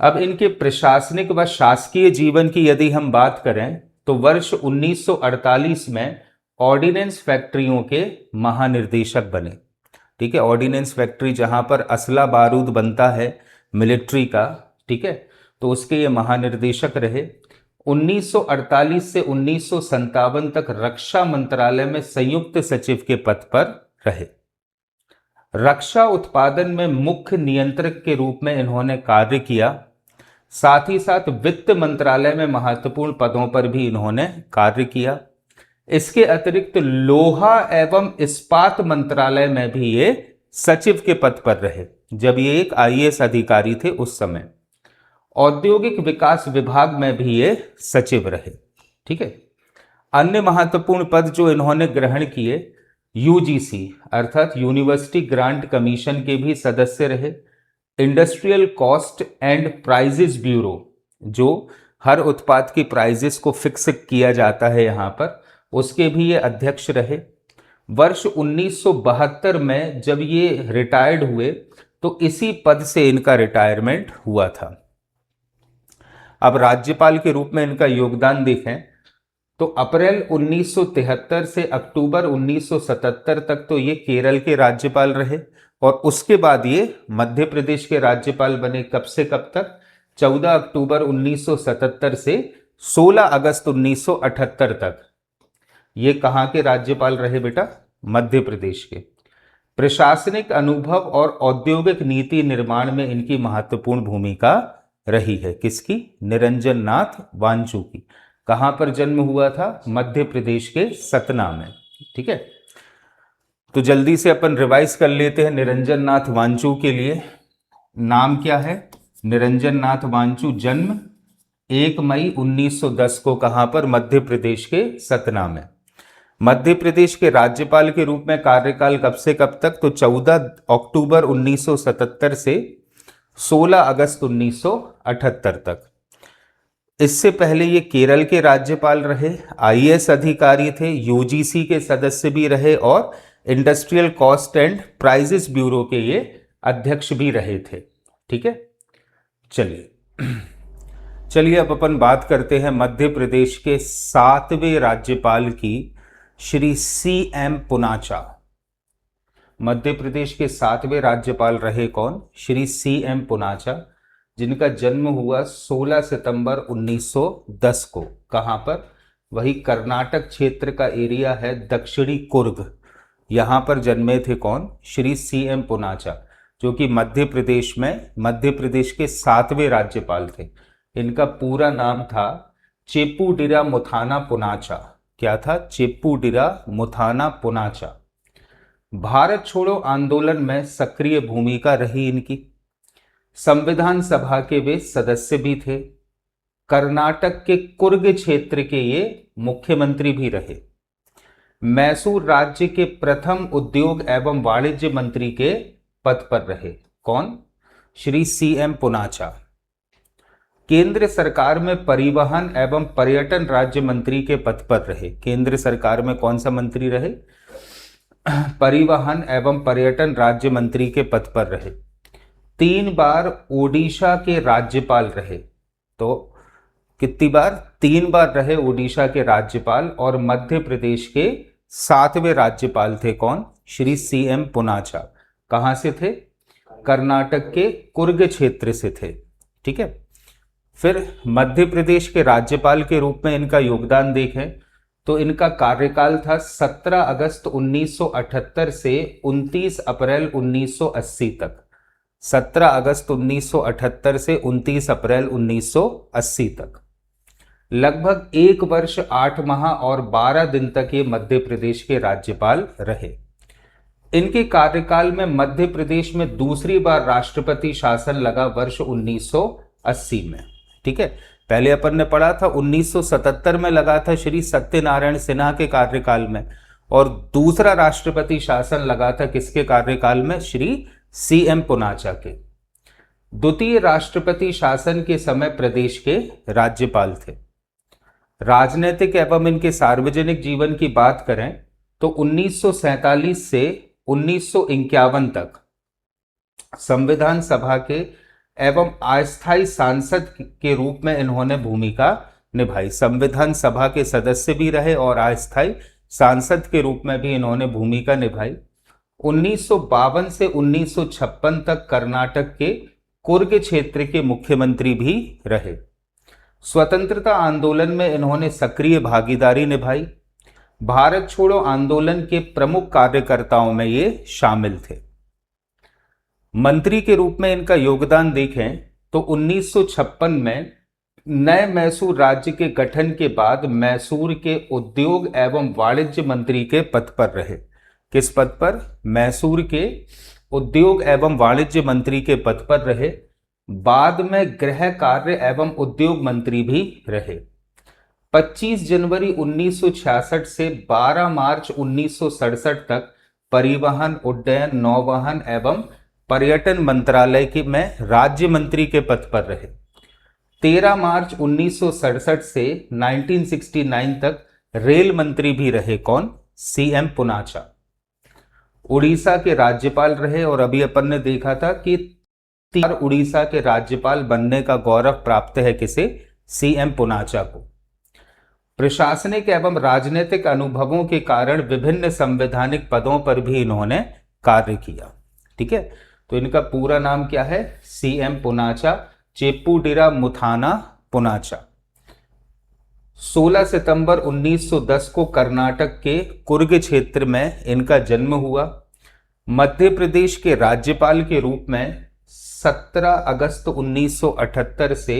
[SPEAKER 1] अब इनके प्रशासनिक व शासकीय जीवन की यदि हम बात करें तो वर्ष 1948 में ऑर्डिनेंस फैक्ट्रियों के महानिर्देशक बने। ठीक है, ऑर्डिनेंस फैक्ट्री जहां पर असला बारूद बनता है मिलिट्री का, ठीक है, तो उसके ये महानिर्देशक रहे। 1948 से 1957 तक रक्षा मंत्रालय में संयुक्त सचिव के पद पर रहे। रक्षा उत्पादन में मुख्य नियंत्रक के रूप में इन्होंने कार्य किया। साथ ही साथ वित्त मंत्रालय में महत्वपूर्ण पदों पर भी इन्होंने कार्य किया। इसके अतिरिक्त लोहा एवं इस्पात मंत्रालय में भी ये सचिव के पद पर रहे, जब ये एक आईएएस अधिकारी थे उस समय। औद्योगिक विकास विभाग में भी ये सचिव रहे। ठीक है, अन्य महत्वपूर्ण पद जो इन्होंने ग्रहण किए, यूजीसी अर्थात यूनिवर्सिटी ग्रांट कमीशन के भी सदस्य रहे। Industrial cost and prices bureau, जो हर उत्पाद की प्राइजेस को फिक्स किया जाता है यहाँ पर, उसके भी ये अध्यक्ष रहे। वर्ष 1972 में जब ये रिटायर्ड हुए तो इसी पद से इनका रिटायरमेंट हुआ था। अब राज्यपाल के रूप में इनका योगदान देखें तो अप्रैल 1973 से अक्टूबर 1977 तक तो ये केरल के राज्यपाल रहे, और उसके बाद ये मध्य प्रदेश के राज्यपाल बने। कब से कब तक? 14 अक्टूबर 1977 से 16 अगस्त 1978 तक ये कहां के राज्यपाल रहे बेटा? मध्य प्रदेश के। प्रशासनिक अनुभव और औद्योगिक नीति निर्माण में इनकी महत्वपूर्ण भूमिका रही है। किसकी? निरंजन नाथ वांचू की। कहां पर जन्म हुआ था? मध्य प्रदेश के सतना में। ठीक है, तो जल्दी से अपन रिवाइज कर लेते हैं। निरंजन नाथ वांचू के लिए नाम क्या है? निरंजन नाथ वांचू, जन्म 1 मई 1910 को। कहां पर? मध्य प्रदेश के सतना में। मध्य प्रदेश के राज्यपाल के रूप में कार्यकाल कब से कब तक? तो 14 अक्टूबर 1977 से 16 अगस्त 1978 तक। इससे पहले ये केरल के राज्यपाल रहे, आईएएस अधिकारी थे, यूजीसी के सदस्य भी रहे और industrial cost and prices bureau के ये अध्यक्ष भी रहे थे। ठीक है, चलिए अब अपन बात करते हैं मध्य प्रदेश के 7वें राज्यपाल की, श्री CM पुनाचा। मध्य प्रदेश के 7वें राज्यपाल रहे कौन? श्री CM पुनाचा, जिनका जन्म हुआ 16 सितंबर 1910 को। कहां पर? वही कर्नाटक क्षेत्र का एरिया है दक्षिणी कुर्ग, यहां पर जन्मे थे कौन? श्री CM पुनाचा, जो कि मध्य प्रदेश के 7वें राज्यपाल थे। इनका पूरा नाम था चेप्पूडिरा मुथाना पुनाचा। क्या था? चेप्पूडिरा मुथाना पुनाचा। भारत छोड़ो आंदोलन में सक्रिय भूमिका रही इनकी। संविधान सभा के वे सदस्य भी थे। कर्नाटक के कुर्ग क्षेत्र के ये मुख्यमंत्री भी रहे। मैसूर राज्य के प्रथम उद्योग एवं वाणिज्य मंत्री के पद पर रहे। कौन? श्री CM पुनाचा। केंद्र सरकार में परिवहन एवं पर्यटन राज्य मंत्री के पद पर रहे। केंद्र सरकार में कौन सा मंत्री रहे? परिवहन एवं पर्यटन राज्य मंत्री के पद पर रहे। 3 बार ओडिशा के राज्यपाल रहे। तो कितनी बार? 3 बार रहे ओडिशा के राज्यपाल, और मध्य प्रदेश के 7वें राज्यपाल थे कौन? श्री CM पुनाचा। कहां से थे? कर्नाटक के कुर्ग क्षेत्र से थे। ठीक है, फिर मध्य प्रदेश के राज्यपाल के रूप में इनका योगदान देखें तो इनका कार्यकाल था 17 अगस्त 1978 से 29 अप्रैल 1980 तक। 17 अगस्त 1978 से 29 अप्रैल 1980 तक। लगभग 1 वर्ष 8 माह और 12 दिन तक ये मध्य प्रदेश के राज्यपाल रहे। इनके कार्यकाल में मध्य प्रदेश में दूसरी बार राष्ट्रपति शासन लगा वर्ष 1980 में। ठीक है, पहले अपन ने पढ़ा था 1977 में लगा था श्री सत्यनारायण सिन्हा के कार्यकाल में, और दूसरा राष्ट्रपति शासन लगा था किसके कार्यकाल में? श्री CM पुनाचा के। द्वितीय राष्ट्रपति शासन के समय प्रदेश के राज्यपाल थे। राजनीतिक एवं इनके सार्वजनिक जीवन की बात करें तो 1947 से 1951 तक संविधान सभा के एवं अस्थायी सांसद के रूप में इन्होंने भूमिका निभाई। संविधान सभा के सदस्य भी रहे और अस्थायी सांसद के रूप में भी इन्होंने भूमिका निभाई। 1952 से 1956 तक कर्नाटक के कुर्ग क्षेत्र के मुख्यमंत्री भी रहे। स्वतंत्रता आंदोलन में इन्होंने सक्रिय भागीदारी निभाई। भारत छोड़ो आंदोलन के प्रमुख कार्यकर्ताओं में ये शामिल थे। मंत्री के रूप में इनका योगदान देखें तो 1956 में नए मैसूर राज्य के गठन के बाद मैसूर के उद्योग एवं वाणिज्य मंत्री के पद पर रहे। किस पद पर? मैसूर के उद्योग एवं वाणिज्य मंत्री के पद पर रहे। बाद में गृह कार्य एवं उद्योग मंत्री भी रहे। 25 जनवरी 1966 से 12 मार्च 1967 तक परिवहन, उड्डयन, नौवहन एवं पर्यटन मंत्रालय के में राज्य मंत्री के पद पर रहे। 13 मार्च 1967 से 1969 तक रेल मंत्री भी रहे। कौन? CM पुनाचा। उड़ीसा के राज्यपाल रहे और अभी अपन ने देखा था कि 3 उड़ीसा के राज्यपाल बनने का गौरव प्राप्त है किसे? सीएम पुनाचा को। प्रशासनिक एवं राजनीतिक अनुभवों के कारण विभिन्न संवैधानिक पदों पर भी इन्होंने कार्य किया। ठीक है, तो इनका पूरा नाम क्या है? सीएम पुनाचा, चेप्पूडिरा मुथाना पुनाचा। 16 सितंबर 1910 को कर्नाटक के कुर्ग क्षेत्र में इनका जन्म हुआ। मध्य प्रदेश के राज्यपाल के रूप में 17 अगस्त 1978 से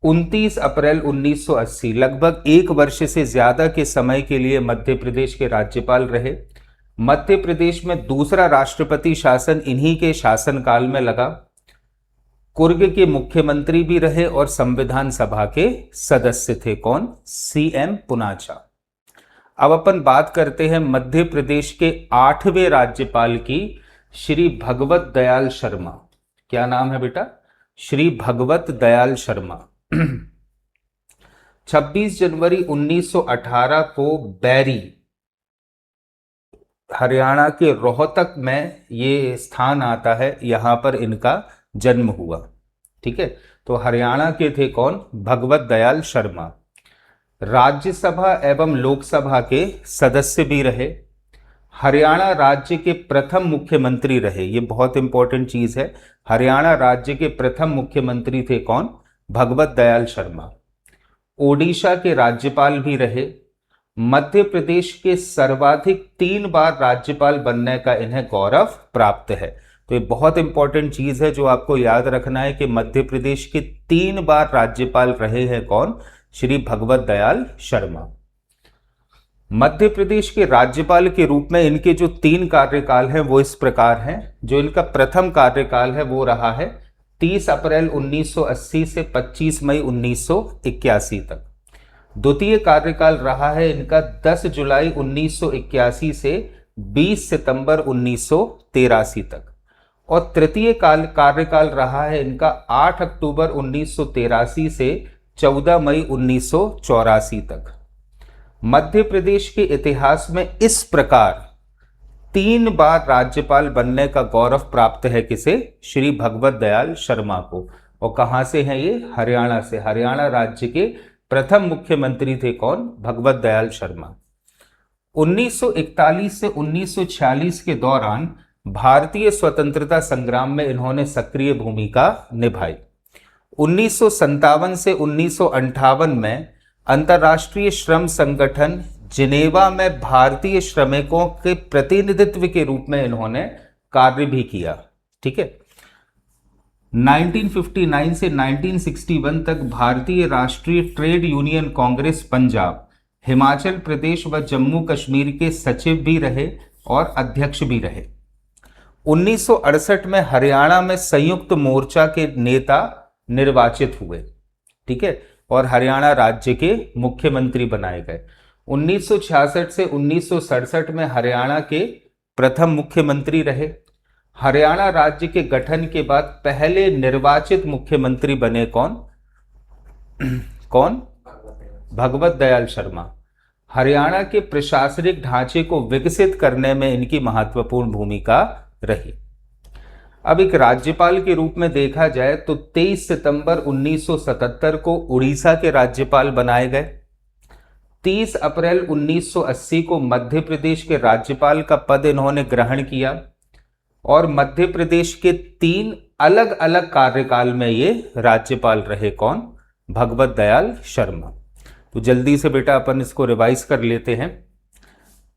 [SPEAKER 1] 29 अप्रैल 1980 लगभग 1 वर्ष से ज्यादा के समय के लिए मध्य प्रदेश के राज्यपाल रहे। मध्य प्रदेश में दूसरा राष्ट्रपति शासन इन्हीं के शासनकाल में लगा। कुर्ग के मुख्यमंत्री भी रहे और संविधान सभा के सदस्य थे। कौन? सीएम पुनाचा। अब अपन बात करते हैं मध्य प्रदेश के 8वें राज्यपाल की, श्री भगवत दयाल शर्मा। क्या नाम है बेटा? श्री भगवत दयाल शर्मा। 26 जनवरी 1918 को बैरी, हरियाणा के रोहतक में ये स्थान आता है, यहां पर इनका जन्म हुआ। ठीक है, तो हरियाणा के थे कौन? भगवत दयाल शर्मा। राज्यसभा एवं लोकसभा के सदस्य भी रहे। हरियाणा राज्य के प्रथम मुख्यमंत्री रहे। ये बहुत इंपॉर्टेंट चीज है। हरियाणा राज्य के प्रथम मुख्यमंत्री थे कौन? भगवत दयाल शर्मा। ओडिशा के राज्यपाल भी रहे। मध्य प्रदेश के सर्वाधिक 3 बार राज्यपाल बनने का इन्हें गौरव प्राप्त है। तो ये बहुत इंपॉर्टेंट चीज है जो आपको याद रखना है कि मध्य प्रदेश के 3 बार राज्यपाल रहे हैं कौन? श्री भगवत दयाल शर्मा। मध्य प्रदेश के राज्यपाल के रूप में इनके जो 3 कार्यकाल हैं वो इस प्रकार हैं। जो इनका प्रथम कार्यकाल है वो रहा है 30 अप्रैल 1980 से 25 मई 1981 तक। द्वितीय कार्यकाल रहा है इनका 10 जुलाई 1981 से 20 सितंबर 1983 तक। और तृतीय कार्यकाल रहा है इनका 8 अक्टूबर 1983 से 14 मई 1984 तक। मध्य प्रदेश के इतिहास में इस प्रकार 3 बार राज्यपाल बनने का गौरव प्राप्त है किसे? श्री भगवत दयाल शर्मा को। और कहां से हैं ये? हरियाणा से। हरियाणा राज्य के प्रथम मुख्यमंत्री थे कौन? भगवत दयाल शर्मा। 1941 से 1946 के दौरान भारतीय स्वतंत्रता संग्राम में इन्होंने सक्रिय भूमिका निभाई। 1957 से 1958 में अंतर्राष्ट्रीय श्रम संगठन जिनेवा में भारतीय श्रमिकों के प्रतिनिधित्व के रूप में इन्होंने कार्य भी किया। ठीक है, 1959 से 1961 तक भारतीय राष्ट्रीय ट्रेड यूनियन कांग्रेस पंजाब, हिमाचल प्रदेश व जम्मू कश्मीर के सचिव भी रहे और अध्यक्ष भी रहे। 1968 में हरियाणा में संयुक्त मोर्चा के नेता निर्वाचित हुए। ठीक है, और हरियाणा राज्य के मुख्यमंत्री बनाए गए। 1966 से 1967 में हरियाणा के प्रथम मुख्यमंत्री रहे। हरियाणा राज्य के गठन के बाद पहले निर्वाचित मुख्यमंत्री बने कौन? कौन? भगवत दयाल शर्मा। हरियाणा के प्रशासनिक ढांचे को विकसित करने में इनकी महत्वपूर्ण भूमिका रही। अब एक राज्यपाल के रूप में देखा जाए तो 23 सितंबर 1977 को उड़ीसा के राज्यपाल बनाए गए। 30 अप्रैल 1980 को मध्य प्रदेश के राज्यपाल का पद इन्होंने ग्रहण किया और मध्य प्रदेश के 3 अलग अलग कार्यकाल में ये राज्यपाल रहे। कौन? भगवत दयाल शर्मा। तो जल्दी से बेटा अपन इसको रिवाइज कर लेते हैं।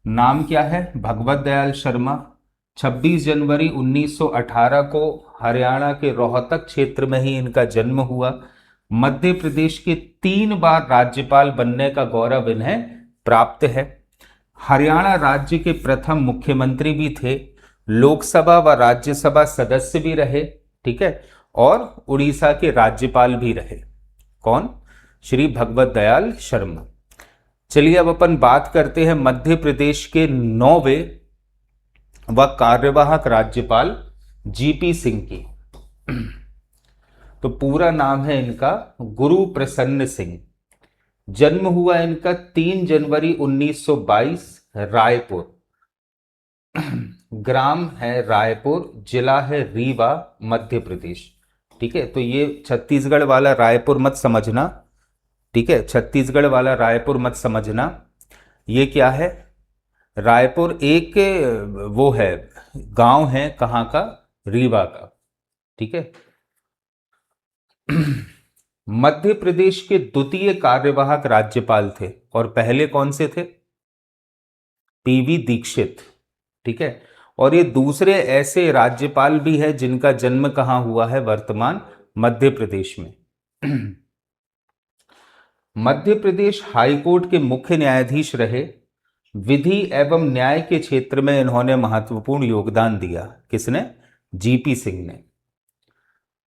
[SPEAKER 1] नाम क्या है? भगवत दयाल शर्मा। 26 जनवरी 1918 को हरियाणा के रोहतक क्षेत्र में ही इनका जन्म हुआ। मध्य प्रदेश के 3 बार राज्यपाल बनने का गौरव इन्हें प्राप्त है। हरियाणा राज्य के प्रथम मुख्यमंत्री भी थे। लोकसभा व राज्यसभा सदस्य भी रहे। ठीक है, और उड़ीसा के राज्यपाल भी रहे। कौन? श्री भगवत दयाल शर्मा। चलिए अब अपन बात करते हैं मध्य प्रदेश के 9वें व कार्यवाहक राज्यपाल जीपी सिंह की। तो पूरा नाम है इनका गुरु प्रसन्न सिंह। जन्म हुआ इनका 3 जनवरी 1922 रायपुर। ग्राम है रायपुर, जिला है रीवा, मध्य प्रदेश। ठीक है, तो ये छत्तीसगढ़ वाला रायपुर मत समझना। ठीक है, छत्तीसगढ़ वाला रायपुर मत समझना। ये क्या है, रायपुर एक वो है, गांव है, कहाँ का, रीवा का। ठीक है। मध्य प्रदेश के द्वितीय कार्यवाहक राज्यपाल थे, और पहले कौन से थे, पीवी दीक्षित। ठीक है, और ये दूसरे ऐसे राज्यपाल भी है जिनका जन्म कहाँ हुआ है, वर्तमान मध्य प्रदेश में। मध्य प्रदेश हाईकोर्ट के मुख्य न्यायाधीश रहे। विधि एवं न्याय के क्षेत्र में इन्होंने महत्वपूर्ण योगदान दिया। किसने, जीपी सिंह ने।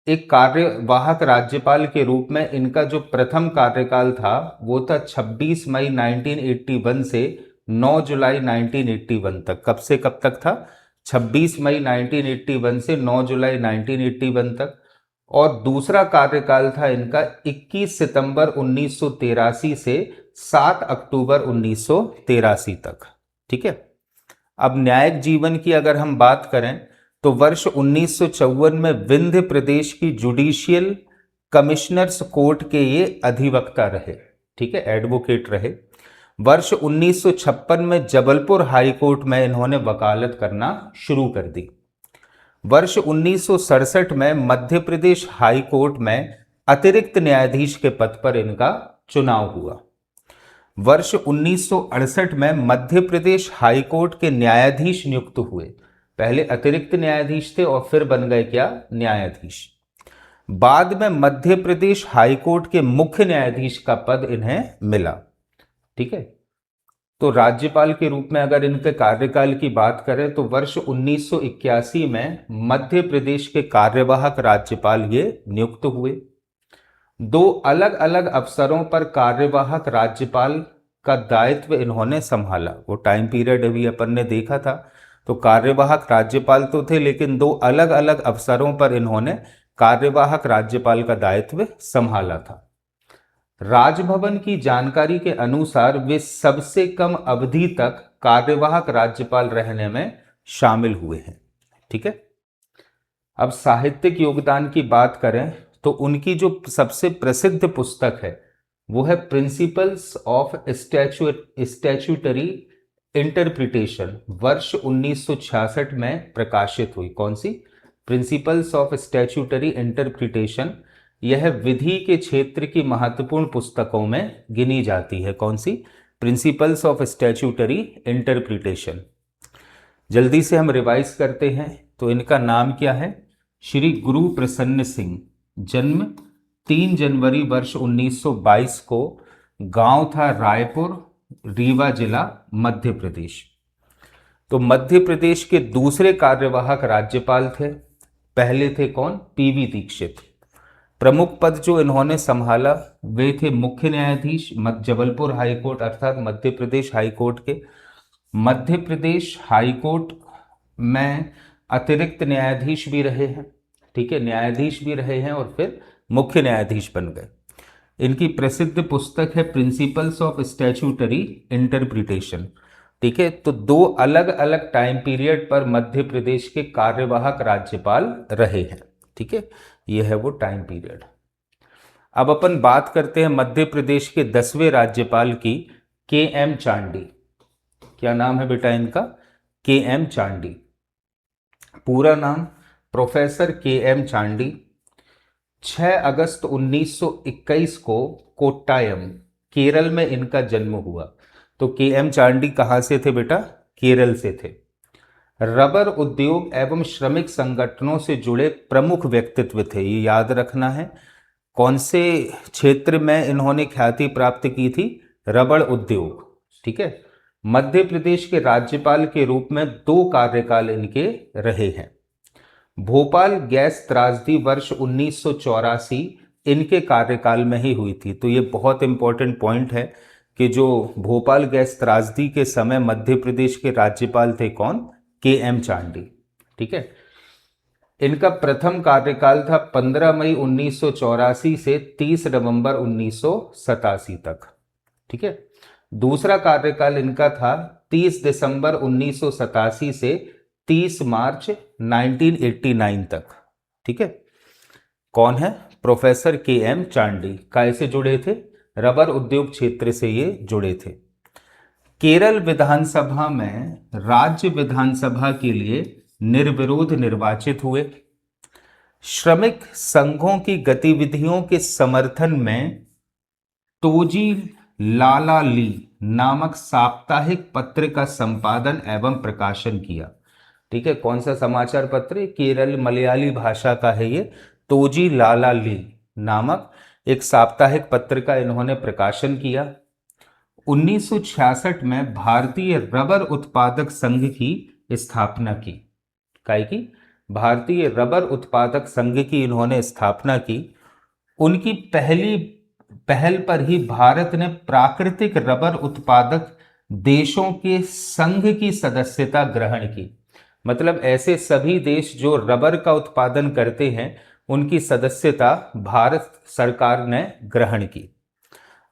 [SPEAKER 1] एक कार्यवाहक राज्यपाल के रूप में इनका जो प्रथम कार्यकाल था वो था 26 मई 1981 से 9 जुलाई 1981 तक। कब से कब तक था, 26 मई 1981 से 9 जुलाई 1981 तक। और दूसरा कार्यकाल था इनका 21 सितंबर 1983 से 7 अक्टूबर 1983 तक। ठीक है। अब न्यायिक जीवन की अगर हम बात करें तो वर्ष 1954 में विंध्य प्रदेश की जुडिशियल कमिश्नर्स कोर्ट के ये अधिवक्ता रहे। ठीक है, एडवोकेट रहे। वर्ष 1956 में जबलपुर हाई कोर्ट में इन्होंने वकालत करना शुरू कर दी। वर्ष 1967 में मध्य प्रदेश हाई कोर्ट में अतिरिक्त न्यायाधीश के पद पर इनका चुनाव हुआ। वर्ष 1968 में मध्य प्रदेश हाई कोर्ट के न्यायाधीश नियुक्त हुए। पहले अतिरिक्त न्यायाधीश थे और फिर बन गए क्या, न्यायाधीश। बाद में मध्य प्रदेश हाई कोर्ट के मुख्य न्यायाधीश का पद इन्हें मिला। ठीक है, तो राज्यपाल के रूप में अगर इनके कार्यकाल की बात करें तो वर्ष 1981 में मध्य प्रदेश के कार्यवाहक राज्यपाल ये नियुक्त हुए। दो अलग अलग अवसरों पर कार्यवाहक राज्यपाल का दायित्व इन्होंने संभाला। वो टाइम पीरियड अभी अपन ने देखा था। तो कार्यवाहक राज्यपाल तो थे, लेकिन दो अलग अलग अवसरों पर इन्होंने कार्यवाहक राज्यपाल का दायित्व संभाला था। राजभवन की जानकारी के अनुसार वे सबसे कम अवधि तक कार्यवाहक राज्यपाल रहने में शामिल हुए हैं। ठीक है। अब साहित्यिक योगदान की बात करें तो उनकी जो सबसे प्रसिद्ध पुस्तक है वो है प्रिंसिपल्स ऑफ स्टैट्यूटरी इंटरप्रिटेशन, वर्ष 1966 में प्रकाशित हुई। कौन सी, प्रिंसिपल्स ऑफ स्टैट्यूटरी इंटरप्रिटेशन। यह विधि के क्षेत्र की महत्वपूर्ण पुस्तकों में गिनी जाती है। कौन सी, प्रिंसिपल्स ऑफ स्टैट्यूटरी इंटरप्रिटेशन। जल्दी से हम रिवाइज करते हैं। तो इनका नाम क्या है, श्री गुरु प्रसन्न सिंह। जन्म 3 जनवरी वर्ष 1922 को। गांव था रायपुर, रीवा जिला, मध्य प्रदेश। तो मध्य प्रदेश के दूसरे कार्यवाहक राज्यपाल थे। पहले थे कौन, पीवी दीक्षित। प्रमुख पद जो इन्होंने संभाला वे थे मुख्य न्यायाधीश जबलपुर हाई कोर्ट अर्थात मध्य प्रदेश हाई कोर्ट के। मध्य प्रदेश हाई कोर्ट में अतिरिक्त न्यायाधीश भी रहे हैं। ठीक है, न्यायाधीश भी रहे हैं और फिर मुख्य न्यायाधीश बन गए। इनकी प्रसिद्ध पुस्तक है प्रिंसिपल्स ऑफ स्टैट्यूटरी इंटरप्रिटेशन। ठीक है, तो दो अलग अलग टाइम पीरियड पर मध्य प्रदेश के कार्यवाहक राज्यपाल रहे हैं। ठीक है, यह है वो टाइम पीरियड। अब अपन बात करते हैं मध्य प्रदेश के 10वें राज्यपाल की, के एम चांडी। क्या नाम है बेटा इनका, के एम चांडी। पूरा नाम प्रोफेसर के एम चांडी। 6 अगस्त 1921 को कोट्टायम, केरल में इनका जन्म हुआ। तो के एम चांडी कहाँ से थे बेटा, केरल से थे। रबर उद्योग एवं श्रमिक संगठनों से जुड़े प्रमुख व्यक्तित्व थे, ये याद रखना है। कौन से क्षेत्र में इन्होंने ख्याति प्राप्त की थी, रबर उद्योग। ठीक है, मध्य प्रदेश के राज्यपाल के रूप में 2 कार्यकाल इनके रहे हैं। भोपाल गैस त्रासदी वर्ष 1984 इनके कार्यकाल में ही हुई थी। तो ये बहुत इंपॉर्टेंट पॉइंट है कि जो भोपाल गैस त्रासदी के समय मध्य प्रदेश के राज्यपाल थे कौन, के एम चांडी। ठीक है, इनका प्रथम कार्यकाल था 15 मई 1984 से 30 नवंबर 1987 तक। ठीक है, दूसरा कार्यकाल इनका था 30 दिसंबर 1987 से 30 मार्च 1989 तक। ठीक है, कौन है? प्रोफेसर के एम चांडी। काय से जुड़े थे? रबर उद्योग क्षेत्र से ये जुड़े थे। केरल विधानसभा में राज्य विधानसभा के लिए निर्विरोध निर्वाचित हुए। श्रमिक संघों की गतिविधियों के समर्थन में तोजी लाला ली नामक साप्ताहिक पत्र का संपादन एवं प्रकाशन किया। ठीक है, कौन सा समाचार पत्र? केरल मलयाली भाषा का है ये। तोजी लाला ली नामक एक साप्ताहिक पत्र का इन्होंने प्रकाशन किया। 1966 में भारतीय रबर उत्पादक संघ की स्थापना की। काय की? भारतीय रबर उत्पादक संघ की इन्होंने स्थापना की। उनकी पहली पहल पर ही भारत ने प्राकृतिक रबर उत्पादक देशों के संघ की सदस्यता ग्रहण की। मतलब ऐसे सभी देश जो रबर का उत्पादन करते हैं उनकी सदस्यता भारत सरकार ने ग्रहण की।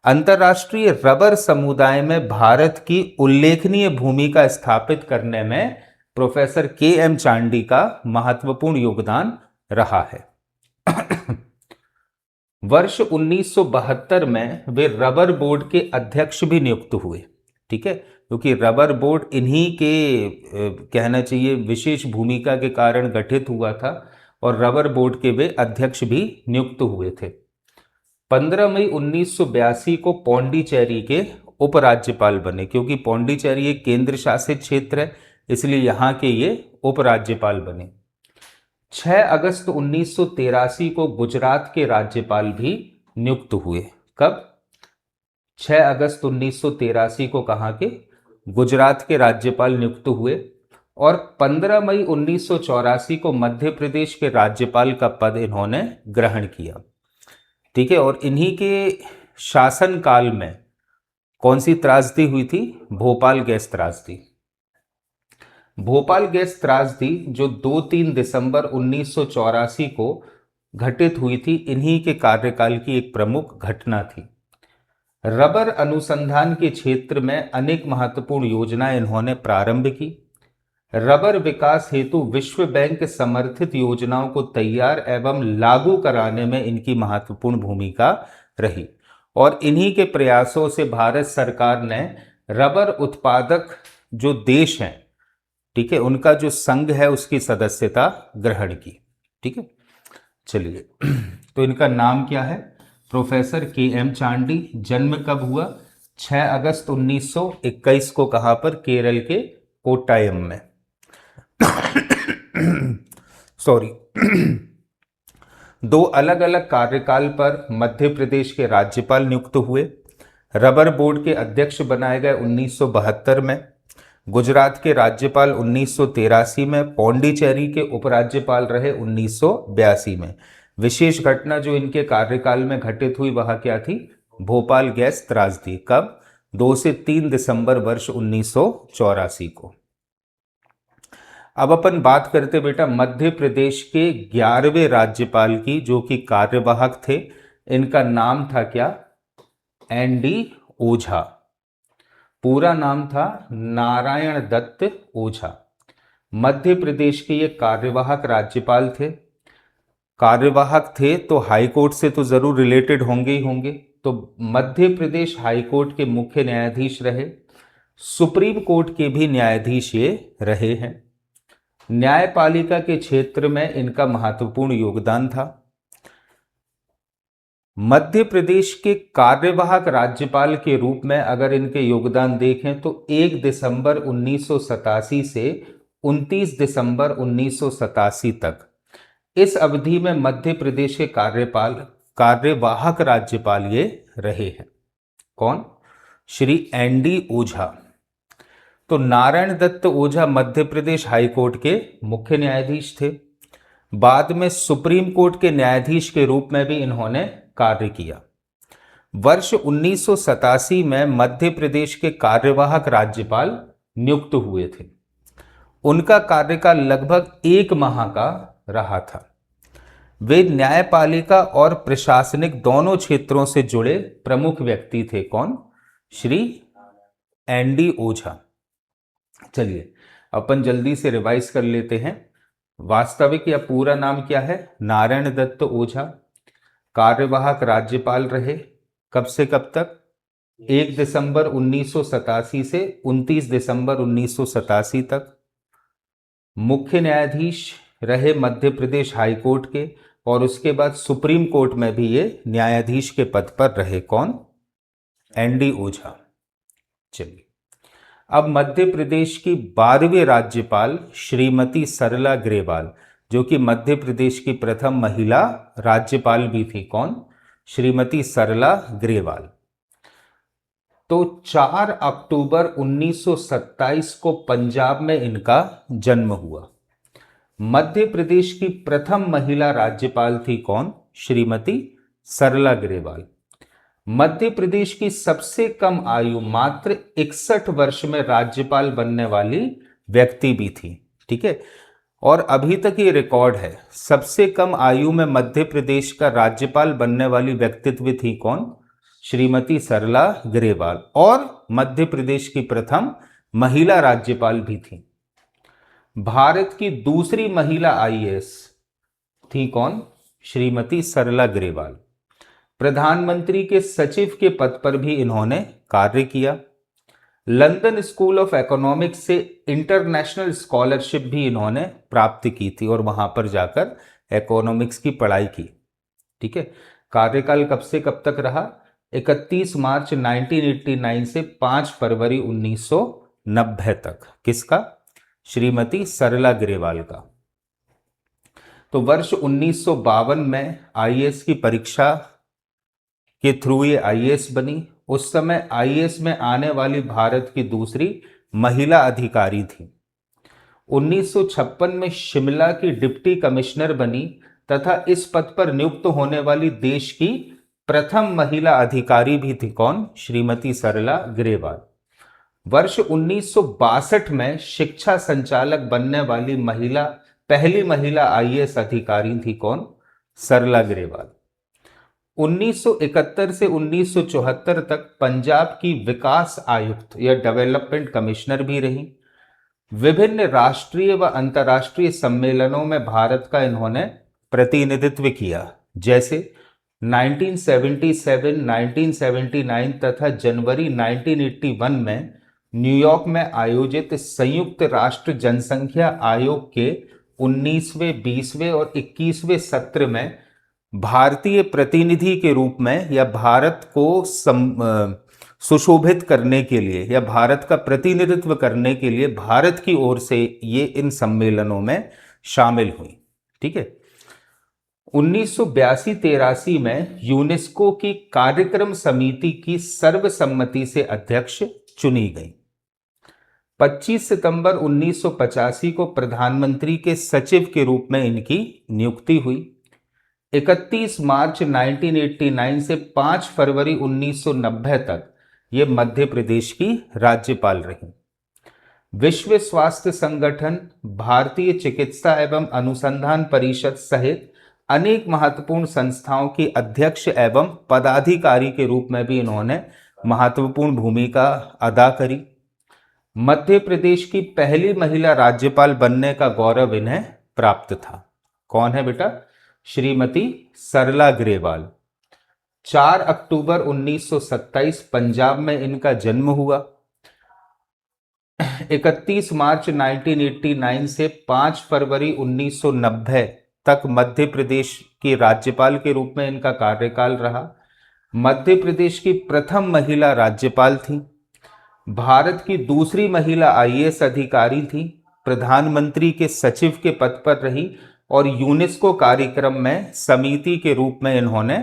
[SPEAKER 1] अंतर्राष्ट्रीय रबर समुदाय में भारत की उल्लेखनीय भूमिका स्थापित करने में प्रोफेसर के एम चांडी का महत्वपूर्ण योगदान रहा है। वर्ष 1972 में वे रबर बोर्ड के अध्यक्ष भी नियुक्त हुए। ठीक है, क्योंकि रबर बोर्ड इन्हीं के कहना चाहिए विशेष भूमिका के कारण गठित हुआ था और रबर बोर्ड के वे अध्यक्ष भी नियुक्त हुए थे। 15 मई 1982 को पौंडीचेरी के उपराज्यपाल बने। क्योंकि पौंडीचेरी एक केंद्र शासित क्षेत्र है इसलिए यहाँ के ये उपराज्यपाल बने। 6 अगस्त 1983 को गुजरात के राज्यपाल भी नियुक्त हुए। कब? 6 अगस्त 1983 को कहाँ के? गुजरात के राज्यपाल नियुक्त हुए। और 15 मई 1984 को मध्य प्रदेश के राज्यपाल का पद इन्होंने ग्रहण किया। ठीक है, और इन्हीं के शासन काल में कौन सी त्रासदी हुई थी? भोपाल गैस त्रासदी। भोपाल गैस त्रासदी जो 2-3 दिसंबर 1984 को घटित हुई थी, इन्हीं के कार्यकाल की एक प्रमुख घटना थी। रबर अनुसंधान के क्षेत्र में अनेक महत्वपूर्ण योजनाएं इन्होंने प्रारंभ की। रबर विकास हेतु विश्व बैंक समर्थित योजनाओं को तैयार एवं लागू कराने में इनकी महत्वपूर्ण भूमिका रही और इन्हीं के प्रयासों से भारत सरकार ने रबर उत्पादक जो देश हैं, ठीक है, उनका जो संघ है उसकी सदस्यता ग्रहण की। ठीक है, चलिए तो इनका नाम क्या है? प्रोफेसर के एम चांडी। जन्म कब हुआ? 6 अगस्त 1921 को। कहां पर? केरल के कोट्टायम में। सॉरी। 2 अलग अलग कार्यकाल पर मध्य प्रदेश के राज्यपाल नियुक्त हुए। रबर बोर्ड के अध्यक्ष बनाए गए 1972 में। गुजरात के राज्यपाल 1983 में। पौंडीचेरी के उपराज्यपाल रहे 1982 में। विशेष घटना जो इनके कार्यकाल में घटित हुई वह क्या थी? भोपाल गैस त्रासदी। कब? 2 से 3 दिसंबर वर्ष 1984 को। अब अपन बात करते बेटा मध्य प्रदेश के 11वें राज्यपाल की, जो कि कार्यवाहक थे। इनका नाम था क्या? एन.डी. ओझा। पूरा नाम था नारायण दत्त ओझा। मध्य प्रदेश के ये कार्यवाहक राज्यपाल थे। कार्यवाहक थे तो हाईकोर्ट से तो जरूर रिलेटेड होंगे ही होंगे। तो मध्य प्रदेश हाईकोर्ट के मुख्य न्यायाधीश रहे। सुप्रीम कोर्ट के भी न्यायाधीश ये रहे हैं। न्यायपालिका के क्षेत्र में इनका महत्वपूर्ण योगदान था। मध्य प्रदेश के कार्यवाहक राज्यपाल के रूप में अगर इनके योगदान देखें तो 1 दिसंबर 1987 से 29 दिसंबर 1987 तक, इस अवधि में मध्य प्रदेश के कार्यवाहक राज्यपाल ये रहे हैं। कौन? श्री एन.डी. ओझा। तो नारायण दत्त ओझा मध्य प्रदेश हाईकोर्ट के मुख्य न्यायाधीश थे। बाद में सुप्रीम कोर्ट के न्यायाधीश के रूप में भी इन्होंने कार्य किया। वर्ष 1987 में मध्य प्रदेश के कार्यवाहक राज्यपाल नियुक्त हुए थे। उनका कार्यकाल लगभग 1 माह का रहा था। वे न्यायपालिका और प्रशासनिक दोनों क्षेत्रों से जुड़े प्रमुख व्यक्ति थे। कौन? श्री एन.डी. ओझा। चलिए अपन जल्दी से रिवाइज कर लेते हैं। वास्तविक या पूरा नाम क्या है? नारायण दत्त ओझा। कार्यवाहक राज्यपाल रहे कब से कब तक? 1 दिसंबर 1987 से 29 दिसंबर 1987 तक। मुख्य न्यायाधीश रहे मध्य प्रदेश हाईकोर्ट के, और उसके बाद सुप्रीम कोर्ट में भी ये न्यायाधीश के पद पर रहे। कौन? एनडी ओझा। चलिए, अब मध्य प्रदेश की 12वीं राज्यपाल श्रीमती सरला ग्रेवाल, जो कि मध्य प्रदेश की प्रथम महिला राज्यपाल भी थी। कौन? श्रीमती सरला ग्रेवाल। तो 4 अक्टूबर 1927 को पंजाब में इनका जन्म हुआ। मध्य प्रदेश की प्रथम महिला राज्यपाल थी। कौन? श्रीमती सरला ग्रेवाल। मध्य प्रदेश की सबसे कम आयु मात्र 61 वर्ष में राज्यपाल बनने वाली व्यक्ति भी थी। ठीक है, और अभी तक ये रिकॉर्ड है, सबसे कम आयु में मध्य प्रदेश का राज्यपाल बनने वाली व्यक्तित्व थी। कौन? श्रीमती सरला ग्रेवाल, और मध्य प्रदेश की प्रथम महिला राज्यपाल भी थी। भारत की दूसरी महिला आईएएस थी। कौन? श्रीमती सरला ग्रेवाल। प्रधानमंत्री के सचिव के पद पर भी इन्होंने कार्य किया। लंदन स्कूल ऑफ इकोनॉमिक्स से इंटरनेशनल स्कॉलरशिप भी इन्होंने प्राप्त की थी और वहां पर जाकर इकोनॉमिक्स की पढ़ाई की। ठीक है, कार्यकाल कब से कब तक रहा? 31 मार्च 1989 से 5 फरवरी 1990 तक। किसका? श्रीमती सरला ग्रेवाल का। तो वर्ष 1952 में आईएएस की परीक्षा के थ्रू ये आईएएस बनी। उस समय आईएएस में आने वाली भारत की दूसरी महिला अधिकारी थी। 1956 में शिमला की डिप्टी कमिश्नर बनी तथा इस पद पर नियुक्त होने वाली देश की प्रथम महिला अधिकारी भी थी। कौन? श्रीमती सरला ग्रेवाल। वर्ष 1962 में शिक्षा संचालक बनने वाली पहली महिला आईएएस अधिकारी थी। कौन? सरला ग्रेवाल। 1971 से 1974 तक पंजाब की विकास आयुक्त या डेवलपमेंट कमिश्नर भी रही। विभिन्न राष्ट्रीय व अंतर्राष्ट्रीय सम्मेलनों में भारत का इन्होंने प्रतिनिधित्व किया, जैसे 1977, 1979 तथा जनवरी 1981 में न्यूयॉर्क में आयोजित संयुक्त राष्ट्र जनसंख्या आयोग के 19वें, 20वें और 21वें सत्र में भारतीय प्रतिनिधि के रूप में या भारत को सुशोभित करने के लिए या भारत का प्रतिनिधित्व करने के लिए भारत की ओर से ये इन सम्मेलनों में शामिल हुई। ठीक है, 1982-83 में यूनेस्को की कार्यक्रम समिति की सर्वसम्मति से अध्यक्ष चुनी गई। 25 सितंबर 1985 को प्रधानमंत्री के सचिव के रूप में इनकी नियुक्ति हुई। 31 मार्च 1989 से 5 फरवरी 1990 तक ये मध्य प्रदेश की राज्यपाल रही। विश्व स्वास्थ्य संगठन, भारतीय चिकित्सा एवं अनुसंधान परिषद सहित अनेक महत्वपूर्ण संस्थाओं की अध्यक्ष एवं पदाधिकारी के रूप में भी इन्होंने महत्वपूर्ण भूमिका अदा करी। मध्य प्रदेश की पहली महिला राज्यपाल बनने का गौरव इन्हें प्राप्त था। कौन है बेटा? श्रीमती सरला ग्रेवाल। 4 अक्टूबर 1927 पंजाब में इनका जन्म हुआ। 31 मार्च 1989 से 5 फरवरी 1990 तक मध्य प्रदेश की राज्यपाल के रूप में इनका कार्यकाल रहा। मध्य प्रदेश की प्रथम महिला राज्यपाल थी। भारत की दूसरी महिला आईएएस अधिकारी थी। प्रधानमंत्री के सचिव के पद पर रही और यूनेस्को कार्यक्रम में समिति के रूप में इन्होंने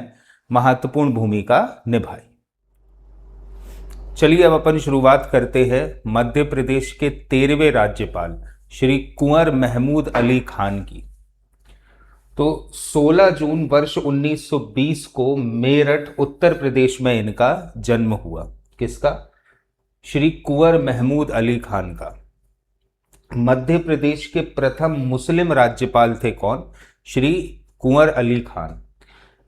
[SPEAKER 1] महत्वपूर्ण भूमिका निभाई। चलिए अब अपन शुरुआत करते हैं मध्य प्रदेश के 13वें राज्यपाल श्री कुंवर महमूद अली खान की। तो 16 जून वर्ष 1920 को मेरठ उत्तर प्रदेश में इनका जन्म हुआ। किसका? श्री कुंवर महमूद अली खान का। मध्य प्रदेश के प्रथम मुस्लिम राज्यपाल थे। कौन? श्री कुंवर अली खान।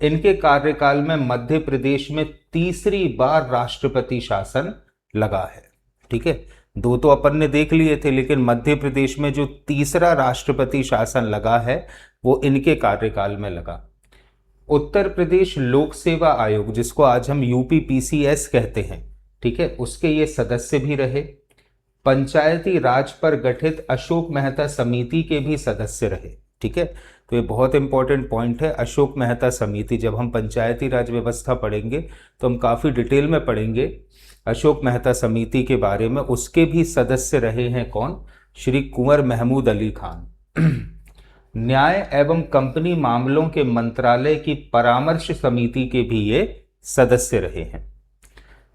[SPEAKER 1] इनके कार्यकाल में मध्य प्रदेश में तीसरी बार राष्ट्रपति शासन लगा है। ठीक है, दो तो अपन ने देख लिए थे, लेकिन मध्य प्रदेश में जो तीसरा राष्ट्रपति शासन लगा है वो इनके कार्यकाल में लगा। उत्तर प्रदेश लोक सेवा आयोग, जिसको आज हम यूपीपीसीएस कहते हैं, ठीक है, उसके ये सदस्य भी रहे। पंचायती राज पर गठित अशोक मेहता समिति के भी सदस्य रहे। ठीक है, तो ये बहुत इंपॉर्टेंट पॉइंट है। अशोक मेहता समिति, जब हम पंचायती राज व्यवस्था पढ़ेंगे तो हम काफी डिटेल में पढ़ेंगे अशोक मेहता समिति के बारे में। उसके भी सदस्य रहे हैं कौन? श्री कुंवर महमूद अली खान। न्याय एवं कंपनी मामलों के मंत्रालय की परामर्श समिति के भी ये सदस्य रहे हैं।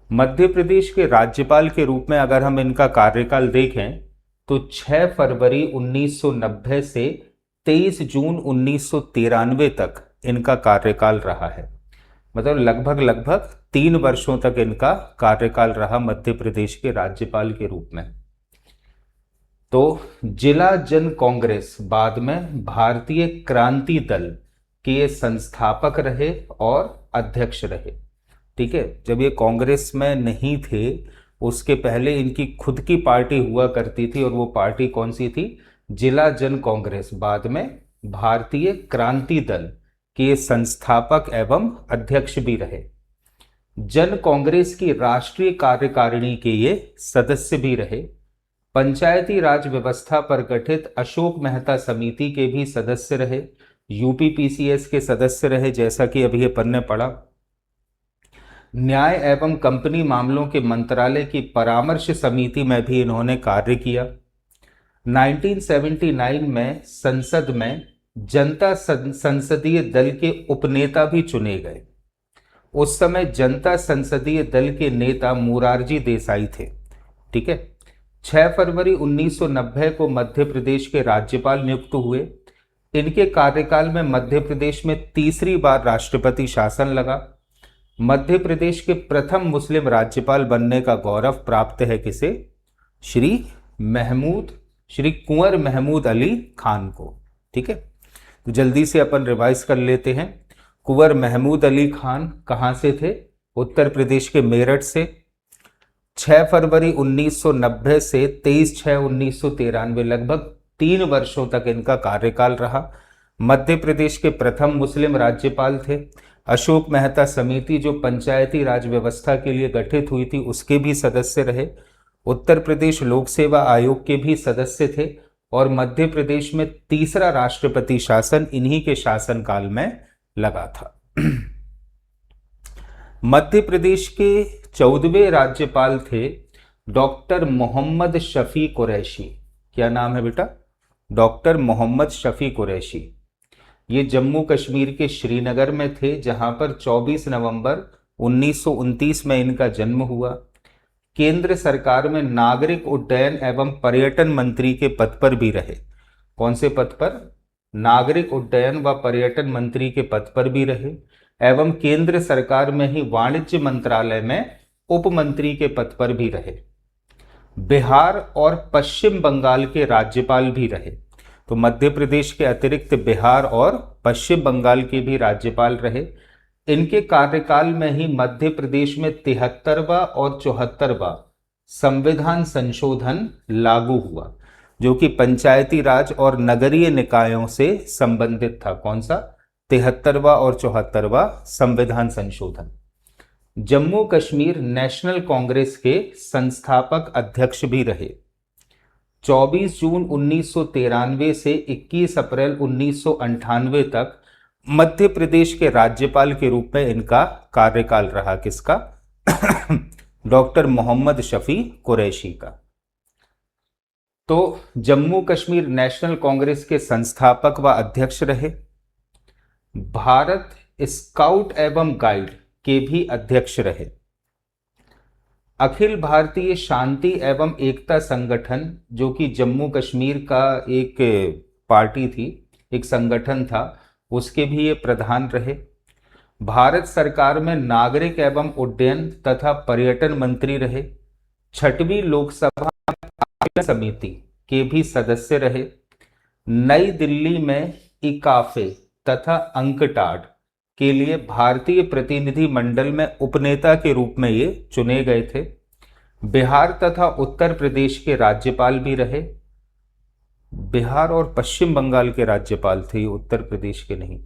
[SPEAKER 1] मध्य प्रदेश के राज्यपाल के रूप में अगर हम इनका कार्यकाल देखें तो 6 फरवरी 1990 से 23 जून 1993 तक इनका कार्यकाल रहा है। मतलब लगभग 3 वर्षों तक इनका कार्यकाल रहा मध्य प्रदेश के राज्यपाल के रूप में। तो जिला जन कांग्रेस, बाद में भारतीय क्रांति दल के ये संस्थापक रहे और अध्यक्ष रहे। ठीक है, जब ये कांग्रेस में नहीं थे उसके पहले इनकी खुद की पार्टी हुआ करती थी, और वो पार्टी कौन सी थी? जिला जन कांग्रेस। बाद में भारतीय क्रांति दल के संस्थापक एवं अध्यक्ष भी रहे। जन कांग्रेस की राष्ट्रीय कार्यकारिणी के ये सदस्य भी रहे। पंचायती राज व्यवस्था पर गठित अशोक मेहता समिति के भी सदस्य रहे। यूपीपीसीएस के सदस्य रहे, जैसा कि अभी अपन ने पढ़ा। न्याय एवं कंपनी मामलों के मंत्रालय की परामर्श समिति में भी इन्होंने कार्य किया। 1979 में संसद में जनता संसदीय दल के उपनेता भी चुने गए। उस समय जनता संसदीय दल के नेता मोरारजी देसाई थे। ठीक है, 6 फरवरी 1990 को मध्य प्रदेश के राज्यपाल नियुक्त हुए। इनके कार्यकाल में मध्य प्रदेश में तीसरी बार राष्ट्रपति शासन लगा। मध्य प्रदेश के प्रथम मुस्लिम राज्यपाल बनने का गौरव प्राप्त है किसे? श्री कुंवर महमूद अली खान को। ठीक है, तो जल्दी से अपन रिवाइज कर लेते हैं। कुंवर महमूद अली खान कहां से थे? उत्तर प्रदेश के मेरठ से। 6 फरवरी 1990 से 23/6/1993, लगभग 3 वर्षों तक इनका कार्यकाल रहा। मध्य प्रदेश के प्रथम मुस्लिम राज्यपाल थे। अशोक मेहता समिति जो पंचायती राज व्यवस्था के लिए गठित हुई थी उसके भी सदस्य रहे। उत्तर प्रदेश लोक सेवा आयोग के भी सदस्य थे, और मध्य प्रदेश में तीसरा राष्ट्रपति शासन इन्हीं के शासनकाल में लगा था। मध्य प्रदेश के 14वें राज्यपाल थे डॉक्टर मोहम्मद शफी कुरैशी। क्या नाम है बेटा? डॉक्टर मोहम्मद शफी कुरैशी। ये जम्मू कश्मीर के श्रीनगर में थे, जहां पर 24 नवंबर 1929 में इनका जन्म हुआ। केंद्र सरकार में नागरिक उड्डयन एवं पर्यटन मंत्री के पद पर भी रहे। कौन से पद पर? नागरिक उड्डयन व पर्यटन मंत्री के पद पर भी रहे, एवं केंद्र सरकार में ही वाणिज्य मंत्रालय में उप मंत्री के पद पर भी रहे। बिहार और पश्चिम बंगाल के राज्यपाल भी रहे। तो मध्य प्रदेश के अतिरिक्त बिहार और पश्चिम बंगाल के भी राज्यपाल रहे। इनके कार्यकाल में ही मध्य प्रदेश में 73वां और 74वां संविधान संशोधन लागू हुआ, जो कि पंचायती राज और नगरीय निकायों से संबंधित था। कौन सा? 73वां और 74वां संविधान संशोधन। जम्मू कश्मीर नेशनल कांग्रेस के संस्थापक अध्यक्ष भी रहे। 24 जून 1993 से 21 अप्रैल 1998 तक मध्य प्रदेश के राज्यपाल के रूप में इनका कार्यकाल रहा। किसका? डॉक्टर मोहम्मद शफी कुरैशी का। तो जम्मू कश्मीर नेशनल कांग्रेस के संस्थापक व अध्यक्ष रहे। भारत स्काउट एवं गाइड के भी अध्यक्ष रहे। अखिल भारतीय शांति एवं एकता संगठन, जो कि जम्मू कश्मीर का एक पार्टी थी, एक संगठन था, उसके भी ये प्रधान रहे। भारत सरकार में नागरिक एवं उड्डयन तथा पर्यटन मंत्री रहे। 6वीं लोकसभा समिति के भी सदस्य रहे। नई दिल्ली में इकाफे तथा अंकटाड के लिए भारतीय प्रतिनिधि मंडल में उपनेता के रूप में ये चुने गए थे। बिहार तथा उत्तर प्रदेश के राज्यपाल भी रहे। बिहार और पश्चिम बंगाल के राज्यपाल थे, ये उत्तर प्रदेश के नहीं।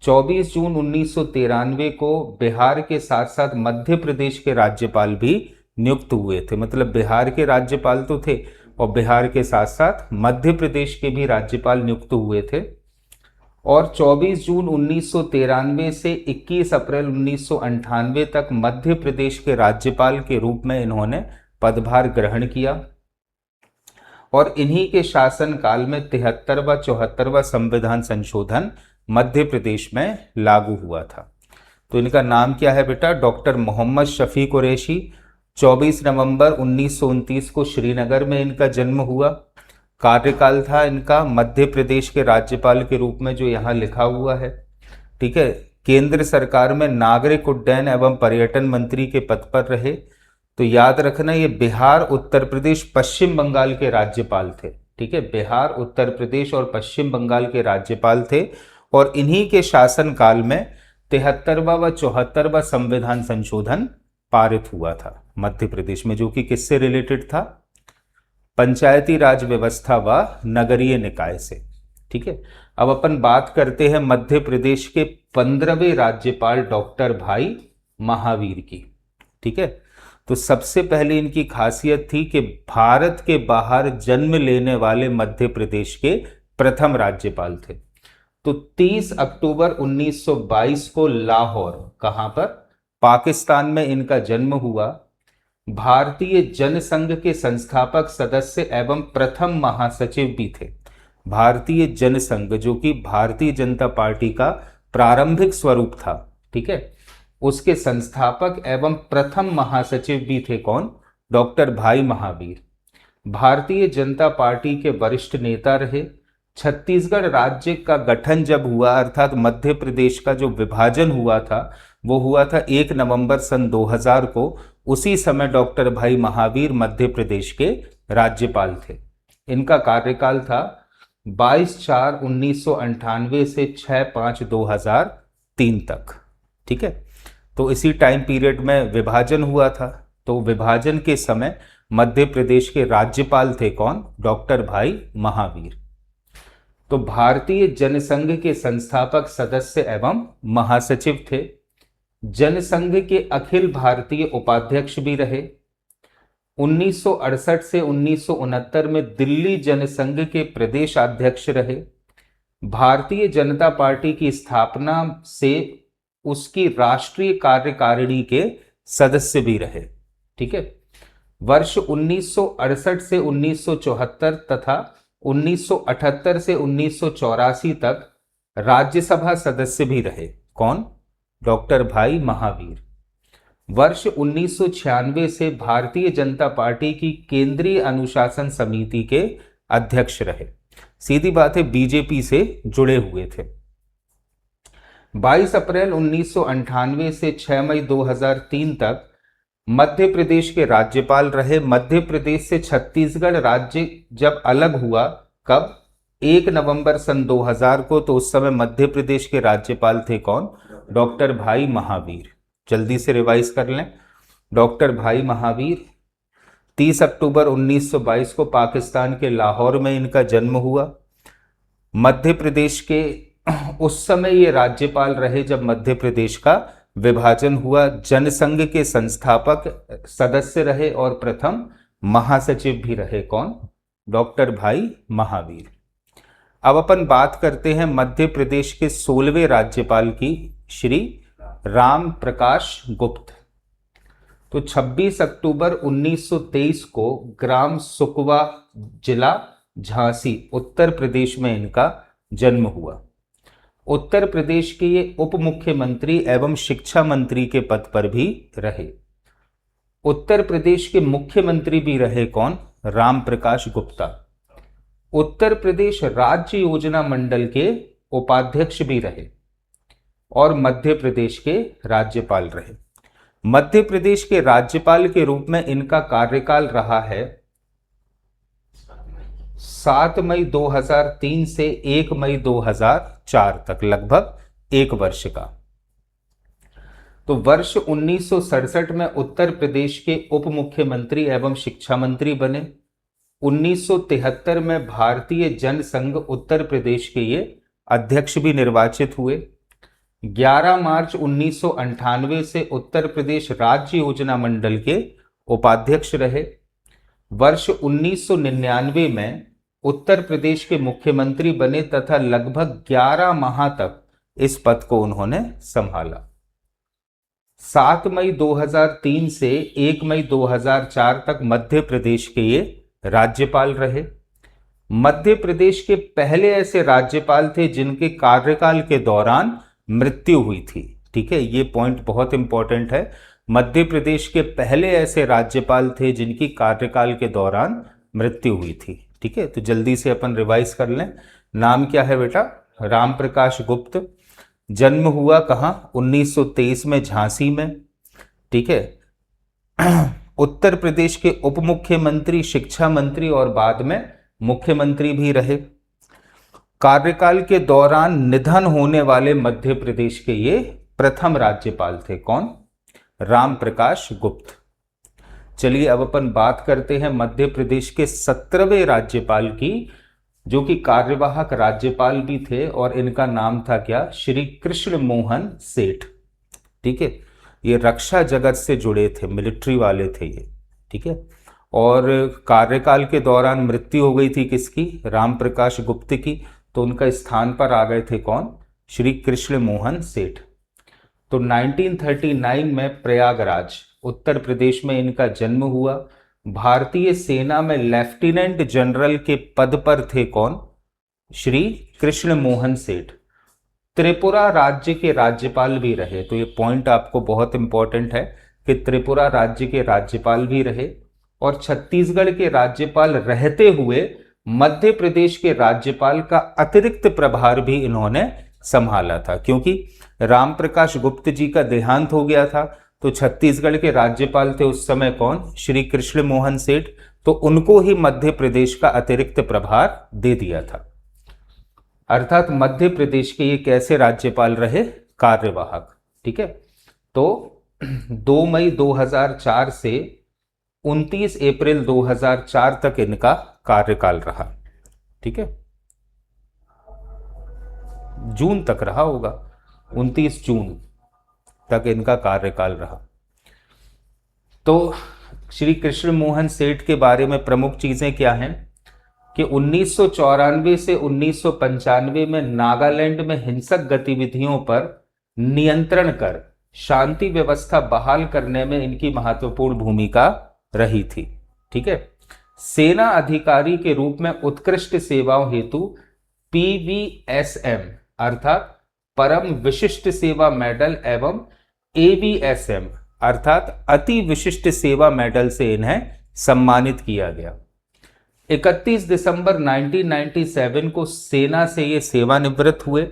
[SPEAKER 1] 24 जून 1993 को बिहार के साथ साथ मध्य प्रदेश के राज्यपाल भी नियुक्त हुए थे। मतलब बिहार के राज्यपाल तो थे और बिहार के साथ साथ मध्य प्रदेश के भी राज्यपाल नियुक्त हुए थे। और 24 जून 1993 से 21 अप्रैल 1998 तक मध्य प्रदेश के राज्यपाल के रूप में इन्होंने पदभार ग्रहण किया। और इन्हीं के शासन काल में 73वां 74वां संविधान संशोधन मध्य प्रदेश में लागू हुआ था। तो इनका नाम क्या है बेटा? डॉक्टर मोहम्मद शफी कुरैशी। 24 नवंबर 1929 को श्रीनगर में इनका जन्म हुआ। कार्यकाल था इनका मध्य प्रदेश के राज्यपाल के रूप में, जो यहाँ लिखा हुआ है। ठीक है। केंद्र सरकार में नागरिक उड्डयन एवं पर्यटन मंत्री के पद पर रहे। तो याद रखना, ये बिहार, उत्तर प्रदेश, पश्चिम बंगाल के राज्यपाल थे। ठीक है, बिहार, उत्तर प्रदेश और पश्चिम बंगाल के राज्यपाल थे। और इन्हीं के शासन काल में 73वां व 74वां संविधान संशोधन पारित हुआ था मध्य प्रदेश में, जो कि किससे रिलेटेड था? पंचायती राज व्यवस्था व नगरीय निकाय से। ठीक है। अब अपन बात करते हैं मध्य प्रदेश के 15वें राज्यपाल डॉक्टर भाई महावीर की। ठीक है। तो सबसे पहले इनकी खासियत थी कि भारत के बाहर जन्म लेने वाले मध्य प्रदेश के प्रथम राज्यपाल थे। तो 30 अक्टूबर 1922 को लाहौर, कहां पर? पाकिस्तान में इनका जन्म हुआ। भारतीय जनसंघ के संस्थापक सदस्य एवं प्रथम महासचिव भी थे। भारतीय जनसंघ, जो कि भारतीय जनता पार्टी का प्रारंभिक स्वरूप था। ठीक है, उसके संस्थापक एवं प्रथम महासचिव भी थे। कौन? डॉक्टर भाई महावीर। भारतीय जनता पार्टी के वरिष्ठ नेता रहे। छत्तीसगढ़ राज्य का गठन जब हुआ, अर्थात मध्य प्रदेश का जो विभाजन हुआ था, वो हुआ था 1 नवंबर सन 2000 को। उसी समय डॉक्टर भाई महावीर मध्य प्रदेश के राज्यपाल थे। इनका कार्यकाल था 22/4/1998 से 6/5/2003 तक। ठीक है। तो इसी टाइम पीरियड में विभाजन हुआ था। तो विभाजन के समय मध्य प्रदेश के राज्यपाल थे कौन? डॉक्टर भाई महावीर। तो भारतीय जनसंघ के संस्थापक सदस्य एवं महासचिव थे। जनसंघ के अखिल भारतीय उपाध्यक्ष भी रहे। 1968 से 1969 में दिल्ली जनसंघ के प्रदेशाध्यक्ष रहे। भारतीय जनता पार्टी की स्थापना से उसकी राष्ट्रीय कार्यकारिणी के सदस्य भी रहे। ठीक है। वर्ष 1968 से 1974 तथा 1978 से 1984 तक राज्यसभा सदस्य भी रहे। कौन? डॉक्टर भाई महावीर। वर्ष 1996 से भारतीय जनता पार्टी की केंद्रीय अनुशासन समिति के अध्यक्ष रहे। सीधी बात है, बीजेपी से जुड़े हुए थे। 22 अप्रैल 1998 से 6 मई 2003 तक मध्य प्रदेश के राज्यपाल रहे। मध्य प्रदेश से छत्तीसगढ़ राज्य जब अलग हुआ, कब? 1 नवंबर सन 2000 को। तो उस समय मध्य प्रदेश के राज्यपाल थे कौन? डॉक्टर भाई महावीर। जल्दी से रिवाइज कर लें। डॉक्टर भाई महावीर। 30 अक्टूबर 1922 को पाकिस्तान के लाहौर में इनका जन्म हुआ। मध्य प्रदेश के उस समय ये राज्यपाल रहे जब मध्य प्रदेश का विभाजन हुआ। जनसंघ के संस्थापक सदस्य रहे और प्रथम महासचिव भी रहे। कौन? डॉक्टर भाई महावीर। अब अपन बात करते हैं मध्य प्रदेश के 16वें राज्यपाल की, श्री राम प्रकाश गुप्त। तो 26 अक्टूबर 1923 को ग्राम सुकवा, जिला झांसी, उत्तर प्रदेश में इनका जन्म हुआ। उत्तर प्रदेश के ये उप मुख्यमंत्री एवं शिक्षा मंत्री के पद पर भी रहे। उत्तर प्रदेश के मुख्यमंत्री भी रहे कौन? राम प्रकाश गुप्ता। उत्तर प्रदेश राज्य योजना मंडल के उपाध्यक्ष भी रहे और मध्य प्रदेश के राज्यपाल रहे। मध्य प्रदेश के राज्यपाल के रूप में इनका कार्यकाल रहा है 7 मई 2003 से 1 मई 2004 तक, लगभग 1 वर्ष का। तो वर्ष 1967 में उत्तर प्रदेश के उप मुख्यमंत्री एवं शिक्षा मंत्री बने। 1973 में भारतीय जन संघ उत्तर प्रदेश के ये अध्यक्ष भी निर्वाचित हुए। 11 मार्च 1998 से उत्तर प्रदेश राज्य योजना मंडल के उपाध्यक्ष रहे। वर्ष 1999 में उत्तर प्रदेश के मुख्यमंत्री बने तथा लगभग 11 माह तक इस पद को उन्होंने संभाला। 7 मई 2003 से 1 मई 2004 तक मध्य प्रदेश के ये राज्यपाल रहे। मध्य प्रदेश के पहले ऐसे राज्यपाल थे जिनके कार्यकाल के दौरान मृत्यु हुई थी। ठीक है, ये पॉइंट बहुत इंपॉर्टेंट है। मध्य प्रदेश के पहले ऐसे राज्यपाल थे जिनकी कार्यकाल के दौरान मृत्यु हुई थी। ठीक है, तो जल्दी से अपन रिवाइज कर लें। नाम क्या है बेटा? राम प्रकाश गुप्त। जन्म हुआ कहाँ? 1923 में झांसी में। ठीक है, उत्तर प्रदेश के उप मुख्यमंत्री, शिक्षा मंत्री और बाद में मुख्यमंत्री भी रहे। कार्यकाल के दौरान निधन होने वाले मध्य प्रदेश के ये प्रथम राज्यपाल थे। कौन? राम प्रकाश गुप्त। चलिए अब अपन बात करते हैं मध्य प्रदेश के 17वें राज्यपाल की, जो कि कार्यवाहक राज्यपाल भी थे और इनका नाम था क्या? श्री कृष्ण मोहन सेठ। ठीक है, ये रक्षा जगत से जुड़े थे, मिलिट्री वाले थे ये। ठीक है, और कार्यकाल के दौरान मृत्यु हो गई थी किसकी? राम प्रकाश गुप्त की। तो उनका स्थान पर आ गए थे कौन? श्री कृष्ण मोहन सेठ। तो 1939 में प्रयागराज उत्तर प्रदेश में इनका जन्म हुआ। भारतीय सेना में लेफ्टिनेंट जनरल के पद पर थे कौन? श्री कृष्ण मोहन सेठ। त्रिपुरा राज्य के राज्यपाल भी रहे। तो ये पॉइंट आपको बहुत इंपॉर्टेंट है कि त्रिपुरा राज्य के राज्यपाल भी रहे और छत्तीसगढ़ के राज्यपाल रहते हुए मध्य प्रदेश के राज्यपाल का अतिरिक्त प्रभार भी इन्होंने संभाला था, क्योंकि राम प्रकाश गुप्त जी का देहांत हो गया था। तो छत्तीसगढ़ के राज्यपाल थे उस समय कौन? श्री कृष्ण मोहन सेठ। तो उनको ही मध्य प्रदेश का अतिरिक्त प्रभार दे दिया था। अर्थात मध्य प्रदेश के ये कैसे राज्यपाल रहे? कार्यवाहक। ठीक है, तो 2 मई 2004 से 29 अप्रैल 2004 तक इनका कार्यकाल रहा। ठीक है, जून तक रहा होगा, 29 जून तक इनका कार्यकाल रहा। तो श्री कृष्ण मोहन सेठ के बारे में प्रमुख चीजें क्या हैं कि 1994 से 1995 में नागालैंड में हिंसक गतिविधियों पर नियंत्रण कर शांति व्यवस्था बहाल करने में इनकी महत्वपूर्ण भूमिका रही थी। ठीक है, सेना अधिकारी के रूप में उत्कृष्ट सेवाओं हेतु PVSM अर्थात परम विशिष्ट सेवा मेडल एवं AVSM अर्थात अति विशिष्ट सेवा मेडल से इन्हें सम्मानित किया गया। 31 दिसंबर 1997 को सेना से ये सेवानिवृत्त हुए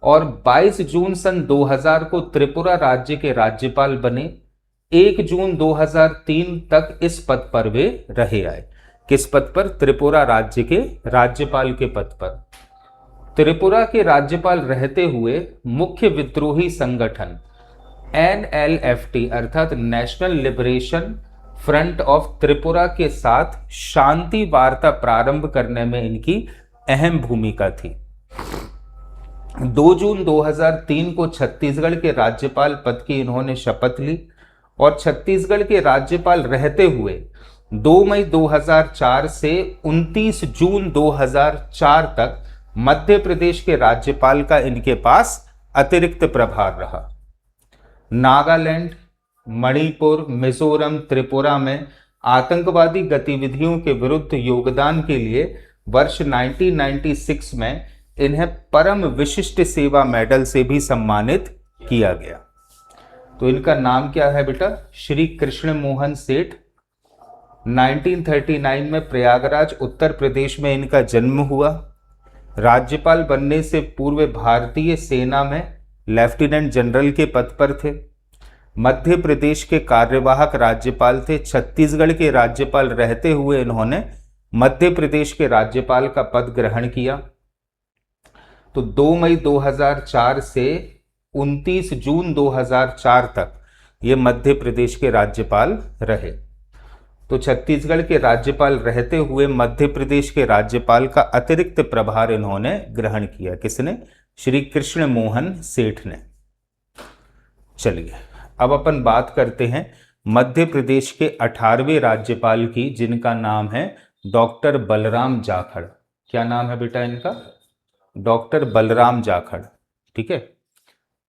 [SPEAKER 1] और 22 जून सन 2000 को त्रिपुरा राज्य के राज्यपाल बने। 1 जून 2003 तक इस पद पर वे रहे आए। किस पद पर? त्रिपुरा राज्य के राज्यपाल के पद पर। त्रिपुरा के राज्यपाल रहते हुए मुख्य विद्रोही संगठन NLFT अर्थात national liberation front of Tripura के साथ शांति वार्ता प्रारंभ करने में इनकी अहम भूमिका थी। 2 जून 2003 को छत्तीसगढ़ के राज्यपाल पद की इन्होंने शपथ ली और छत्तीसगढ़ के राज्यपाल रहते हुए 2 मई 2004 से 29 जून 2004 तक मध्य प्रदेश के राज्यपाल का इनके पास अतिरिक्त प्रभार रहा। नागालैंड, मणिपुर, मिजोरम, त्रिपुरा में आतंकवादी गतिविधियों के विरुद्ध योगदान के लिए वर्ष 1996 में इन्हें परम विशिष्ट सेवा मेडल से भी सम्मानित किया गया। तो इनका नाम क्या है बेटा? श्री कृष्ण मोहन सेठ। 1939 में प्रयागराज उत्तर प्रदेश में इनका जन्म हुआ। राज्यपाल बनने से पूर्व भारतीय सेना में लेफ्टिनेंट जनरल के पद पर थे। मध्य प्रदेश के कार्यवाहक राज्यपाल थे। छत्तीसगढ़ के राज्यपाल रहते हुए इन्होंने मध्य प्रदेश के राज्यपाल का पद ग्रहण किया। तो 2 मई 2004 से 29 जून 2004 तक ये मध्य प्रदेश के राज्यपाल रहे। तो छत्तीसगढ़ के राज्यपाल रहते हुए मध्य प्रदेश के राज्यपाल का अतिरिक्त प्रभार इन्होंने ग्रहण किया। किसने? श्री कृष्ण मोहन सेठ ने। चलिए अब अपन बात करते हैं मध्य प्रदेश के 18वें राज्यपाल की, जिनका नाम है डॉक्टर बलराम जाखड़। क्या नाम है बेटा इनका? डॉक्टर बलराम जाखड़। ठीक है।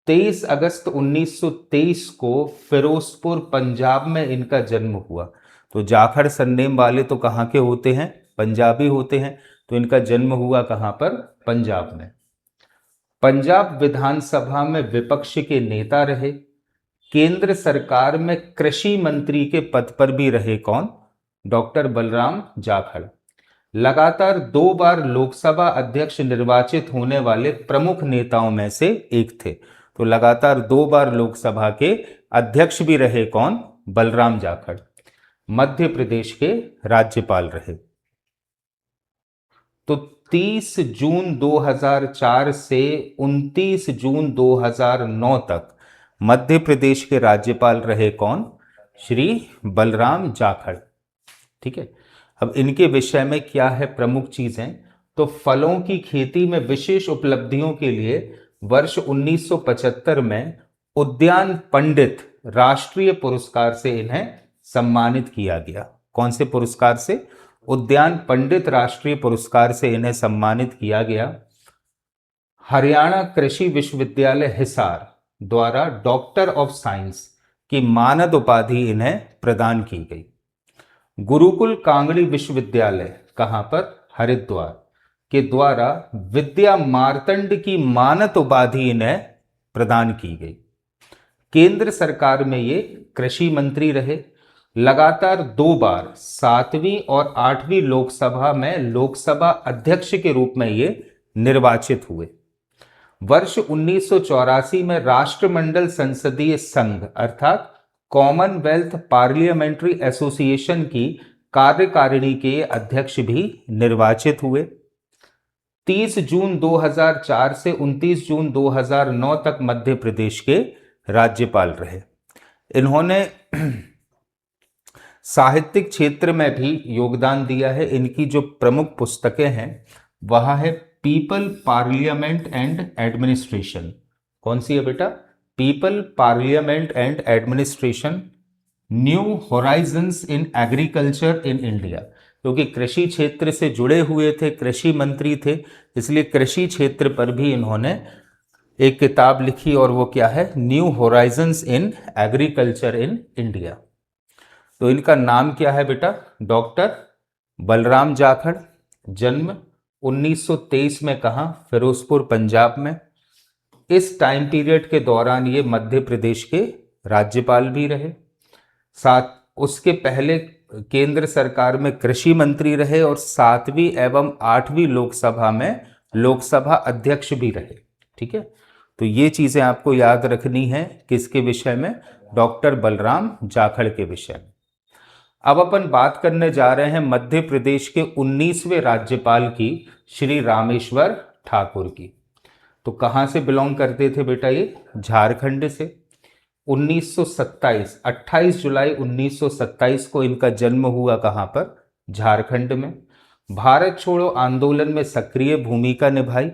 [SPEAKER 1] 23 अगस्त 1923 को फिरोजपुर पंजाब में इनका जन्म हुआ। तो जाखड़ सरनेम वाले तो कहाँ के होते हैं? पंजाबी होते हैं। तो इनका जन्म हुआ कहाँ पर? पंजाब में। पंजाब विधानसभा में विपक्ष के नेता रहे। केंद्र सरकार में कृषि मंत्री के पद पर भी रहे। कौन? डॉक्टर बलराम जाखड़। लगातार 2 बार लोकसभा अध्यक्ष निर्वाचित होने वाले प्रमुख नेताओं में से एक थे। तो लगातार 2 बार लोकसभा के अध्यक्ष भी रहे। कौन? बलराम जाखड़। मध्य प्रदेश के राज्यपाल रहे। तो 30 जून 2004 से 29 जून 2009 तक मध्य प्रदेश के राज्यपाल रहे। कौन? श्री बलराम जाखड़। ठीक है। अब इनके विषय में क्या है प्रमुख चीजें? तो फलों की खेती में विशेष उपलब्धियों के लिए वर्ष 1975 में उद्यान पंडित राष्ट्रीय पुरस्कार से इन्हें सम्मानित किया गया। कौन से पुरस्कार से? उद्यान पंडित राष्ट्रीय पुरस्कार से इन्हें सम्मानित किया गया। हरियाणा कृषि विश्वविद्यालय हिसार द्वारा डॉक्टर ऑफ साइंस की मानद उपाधि इन्हें प्रदान की गई। गुरुकुल कांगड़ी विश्वविद्यालय कहां पर? हरिद्वार के द्वारा विद्या मार्तंड की मानद उपाधि इन्हें प्रदान की गई। केंद्र सरकार में ये कृषि मंत्री रहे। लगातार 2 बार 7वीं और 8वीं लोकसभा में लोकसभा अध्यक्ष के रूप में ये निर्वाचित हुए। वर्ष 1984 में राष्ट्रमंडल संसदीय संघ अर्थात कॉमनवेल्थ पार्लियामेंट्री एसोसिएशन की कार्यकारिणी के अध्यक्ष भी निर्वाचित हुए। 30 जून 2004 से 29 जून 2009 तक मध्य प्रदेश के राज्यपाल रहे। इन्होंने साहित्यिक क्षेत्र में भी योगदान दिया है। इनकी जो प्रमुख पुस्तकें हैं वह है पीपल पार्लियामेंट एंड एडमिनिस्ट्रेशन। कौन सी है बेटा? People parliament and administration, new Horizons in agriculture in India. क्योंकि कृषि क्षेत्र से जुड़े हुए थे, कृषि मंत्री थे, इसलिए कृषि क्षेत्र पर भी इन्होंने एक किताब लिखी और वो क्या है? New Horizons in agriculture in India. तो इनका नाम क्या है बेटा? डॉक्टर बलराम जाखड़। जन्म 1923 में कहाँ? फिरोजपुर पंजाब में। इस टाइम पीरियड के दौरान ये मध्य प्रदेश के राज्यपाल भी रहे। साथ उसके पहले केंद्र सरकार में कृषि मंत्री रहे और 7वीं एवं 8वीं लोकसभा में लोकसभा अध्यक्ष भी रहे। ठीक है। तो ये चीजें आपको याद रखनी है। किसके विषय में? डॉक्टर बलराम जाखड़ के विषय में। अब अपन बात करने जा रहे हैं मध्य प्रदेश के 19वें राज्यपाल की, श्री रामेश्वर ठाकुर की। तो कहां से बिलोंग करते थे बेटा ये? झारखंड से। 1927 28 जुलाई 1927 को इनका जन्म हुआ। कहां पर? झारखंड में। भारत छोड़ो आंदोलन में सक्रिय भूमिका निभाई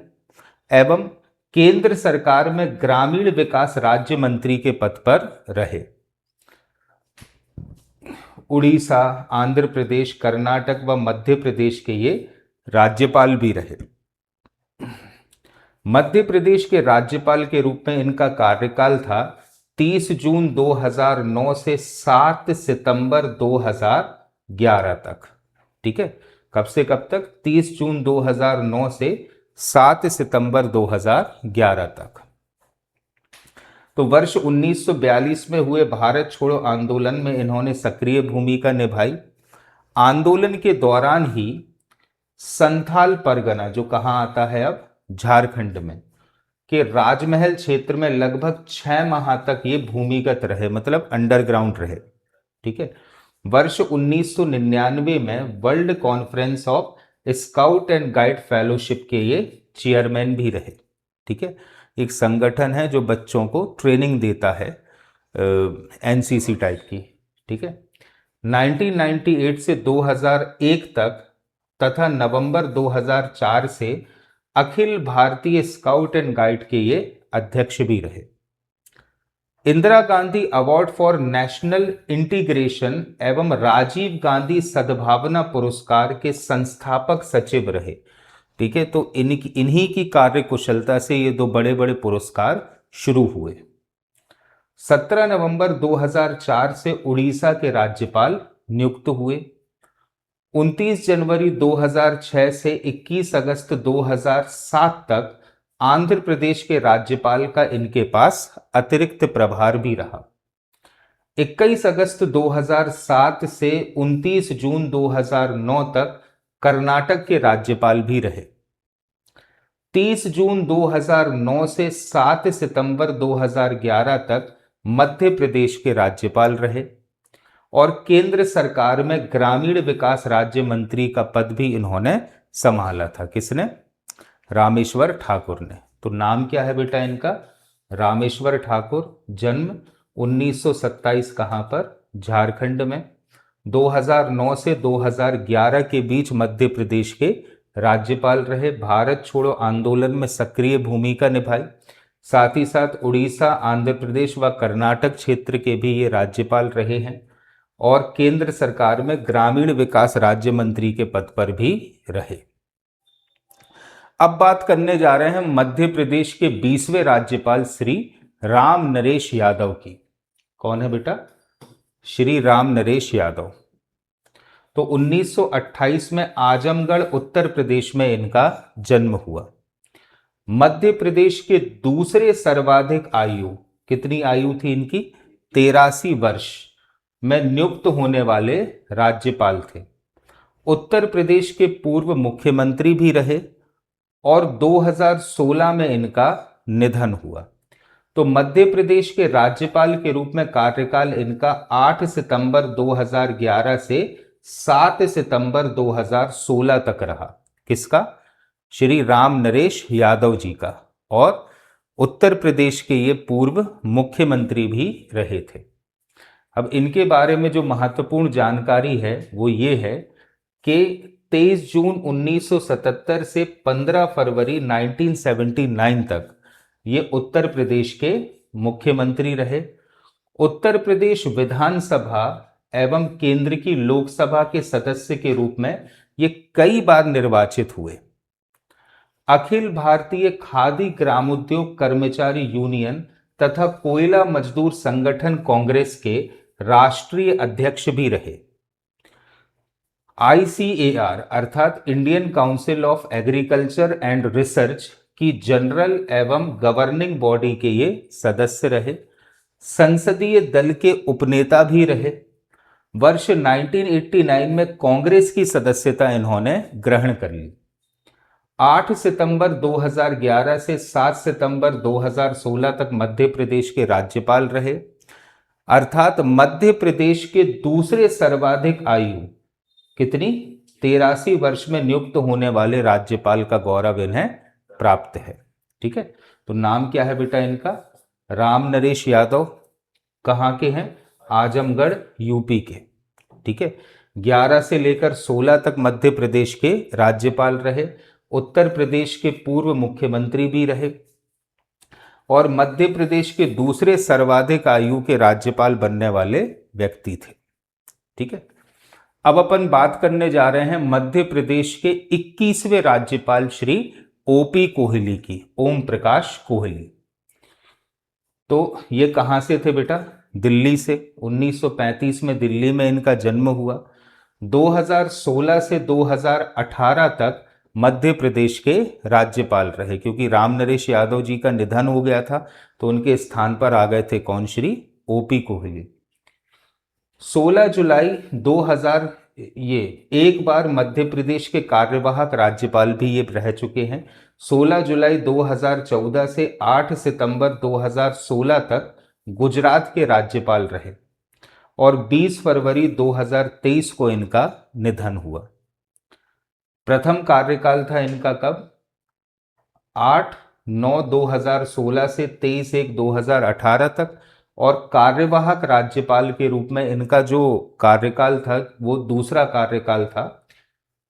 [SPEAKER 1] एवं केंद्र सरकार में ग्रामीण विकास राज्य मंत्री के पद पर रहे। उड़ीसा, आंध्र प्रदेश, कर्नाटक व मध्य प्रदेश के ये राज्यपाल भी रहे। मध्य प्रदेश के राज्यपाल के रूप में इनका कार्यकाल था 30 जून 2009 से 7 सितंबर 2011 तक। ठीक है। कब से कब तक? 30 जून 2009 से 7 सितंबर 2011 तक। तो वर्ष 1942 में हुए भारत छोड़ो आंदोलन में इन्होंने सक्रिय भूमिका निभाई। आंदोलन के दौरान ही संथाल परगना, जो कहाँ आता है अब? झारखंड में, के राजमहल क्षेत्र में लगभग 6 माह तक ये भूमिगत रहे, मतलब अंडरग्राउंड रहे। ठीक है। वर्ष 1999 में world conference of scout and guide fellowship के ये चेयरमैन भी रहे। ठीक है, एक संगठन है जो बच्चों को ट्रेनिंग देता है, एनसीसी टाइप की। ठीक है, 1998 से 2001 तक तथा नवंबर 2004 से Akhil Bharatiya scout and guide के ये अध्यक्ष भी रहे। Indira Gandhi award for national integration एवं राजीव गांधी सद्भावना पुरस्कार के संस्थापक सचिव रहे। ठीक है, तो इन्हीं की कार्य कुशलता से ये दो बड़े बड़े पुरस्कार शुरू हुए। 17 नवंबर 2004 से उड़ीसा के राज्यपाल नियुक्त हुए। 29 जनवरी 2006 से 21 अगस्त 2007 तक आंध्र प्रदेश के राज्यपाल का इनके पास अतिरिक्त प्रभार भी रहा। 21 अगस्त 2007 से 29 जून 2009 तक कर्नाटक के राज्यपाल भी रहे। 30 जून 2009 से 7 सितंबर 2011 तक मध्य प्रदेश के राज्यपाल रहे और केंद्र सरकार में ग्रामीण विकास राज्य मंत्री का पद भी इन्होंने संभाला था। किसने? रामेश्वर ठाकुर ने। तो नाम क्या है बेटा इनका? रामेश्वर ठाकुर। जन्म 1927, कहां पर? झारखंड में। 2009 से 2011 के बीच मध्य प्रदेश के राज्यपाल रहे। भारत छोड़ो आंदोलन में सक्रिय भूमिका निभाई। साथ ही साथ उड़ीसा, आंध्र प्रदेश व कर्नाटक क्षेत्र के भी ये राज्यपाल रहे हैं और केंद्र सरकार में ग्रामीण विकास राज्य मंत्री के पद पर भी रहे। अब बात करने जा रहे हैं मध्य प्रदेश के 20वें राज्यपाल श्री राम नरेश यादव की। कौन है बेटा? श्री राम नरेश यादव। तो 1928 में आजमगढ़ उत्तर प्रदेश में इनका जन्म हुआ। मध्य प्रदेश के दूसरे सर्वाधिक आयु, कितनी आयु थी इनकी? 83 वर्ष में नियुक्त होने वाले राज्यपाल थे। उत्तर प्रदेश के पूर्व मुख्यमंत्री भी रहे और 2016 में इनका निधन हुआ। तो मध्य प्रदेश के राज्यपाल के रूप में कार्यकाल इनका 8 सितंबर 2011 से 7 सितंबर 2016 तक रहा। किसका? श्री राम नरेश यादव जी का। और उत्तर प्रदेश के ये पूर्व मुख्यमंत्री भी रहे थे। अब इनके बारे में जो महत्वपूर्ण जानकारी है वो ये है कि 23 जून 1977 से 15 फरवरी 1979 तक ये उत्तर प्रदेश के मुख्यमंत्री रहे। उत्तर प्रदेश विधानसभा एवं केंद्र की लोकसभा के सदस्य के रूप में ये कई बार निर्वाचित हुए। अखिल भारतीय खादी ग्रामोद्योग कर्मचारी यूनियन तथा कोयला मजदूर संगठन कांग्रेस के राष्ट्रीय अध्यक्ष भी रहे। ICAR अर्थात Indian council of agriculture and research की जनरल एवं गवर्निंग बॉडी के ये सदस्य रहे। संसदीय दल के उपनेता भी रहे। वर्ष 1989 में कांग्रेस की सदस्यता इन्होंने ग्रहण कर ली। 8 सितंबर 2011 से 7 सितंबर 2016 तक मध्य प्रदेश के राज्यपाल रहे। अर्थात मध्य प्रदेश के दूसरे सर्वाधिक आयु, कितनी? 83 वर्ष में नियुक्त होने वाले राज्यपाल का गौरव इन्हें प्राप्त है। ठीक है, तो नाम क्या है बेटा इनका? राम नरेश यादव। कहाँ के हैं? आजमगढ़, यूपी के। ठीक है, 11 से लेकर 16 तक मध्य प्रदेश के राज्यपाल रहे। उत्तर प्रदेश के पूर्व मुख्यमंत्री भी रहे और मध्य प्रदेश के दूसरे सर्वाधिक आयु के राज्यपाल बनने वाले व्यक्ति थे। ठीक है, अब अपन बात करने जा रहे हैं मध्य प्रदेश के 21वें राज्यपाल श्री OP कोहली की, ओम प्रकाश कोहली। तो ये कहां से थे बेटा? दिल्ली से। 1935 में दिल्ली में इनका जन्म हुआ। 2016 से 2018 तक मध्य प्रदेश के राज्यपाल रहे, क्योंकि राम नरेश यादव जी का निधन हो गया था तो उनके स्थान पर आ गए थे कौन? श्री OP कोहली। 16 जुलाई 2000 ये एक बार मध्य प्रदेश के कार्यवाहक राज्यपाल भी ये रह चुके हैं। 16 जुलाई 2014 से 8 सितंबर 2016 तक गुजरात के राज्यपाल रहे और 20 फरवरी 2023 को इनका निधन हुआ। प्रथम कार्यकाल था इनका कब? 8 9/9/2016 से 23/1/2018 तक, और कार्यवाहक राज्यपाल के रूप में इनका जो कार्यकाल था वो दूसरा कार्यकाल था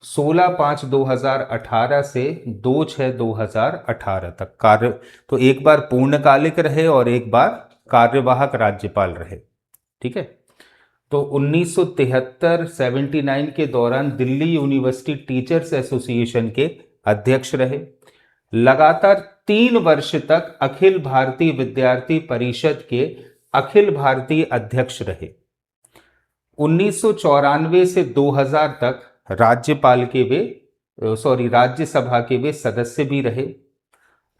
[SPEAKER 1] 16/5/2018 से 2/6/2018 तक कार्य। तो एक बार पूर्णकालिक रहे और एक बार कार्यवाहक राज्यपाल रहे। ठीक है। तो 1973-79 के दौरान दिल्ली यूनिवर्सिटी टीचर्स एसोसिएशन के अध्यक्ष रहे। लगातार 3 वर्ष तक अखिल भारतीय विद्यार्थी परिषद के अखिल भारतीय अध्यक्ष रहे। 1994 से 2000 तक राज्यसभा के वे सदस्य भी रहे।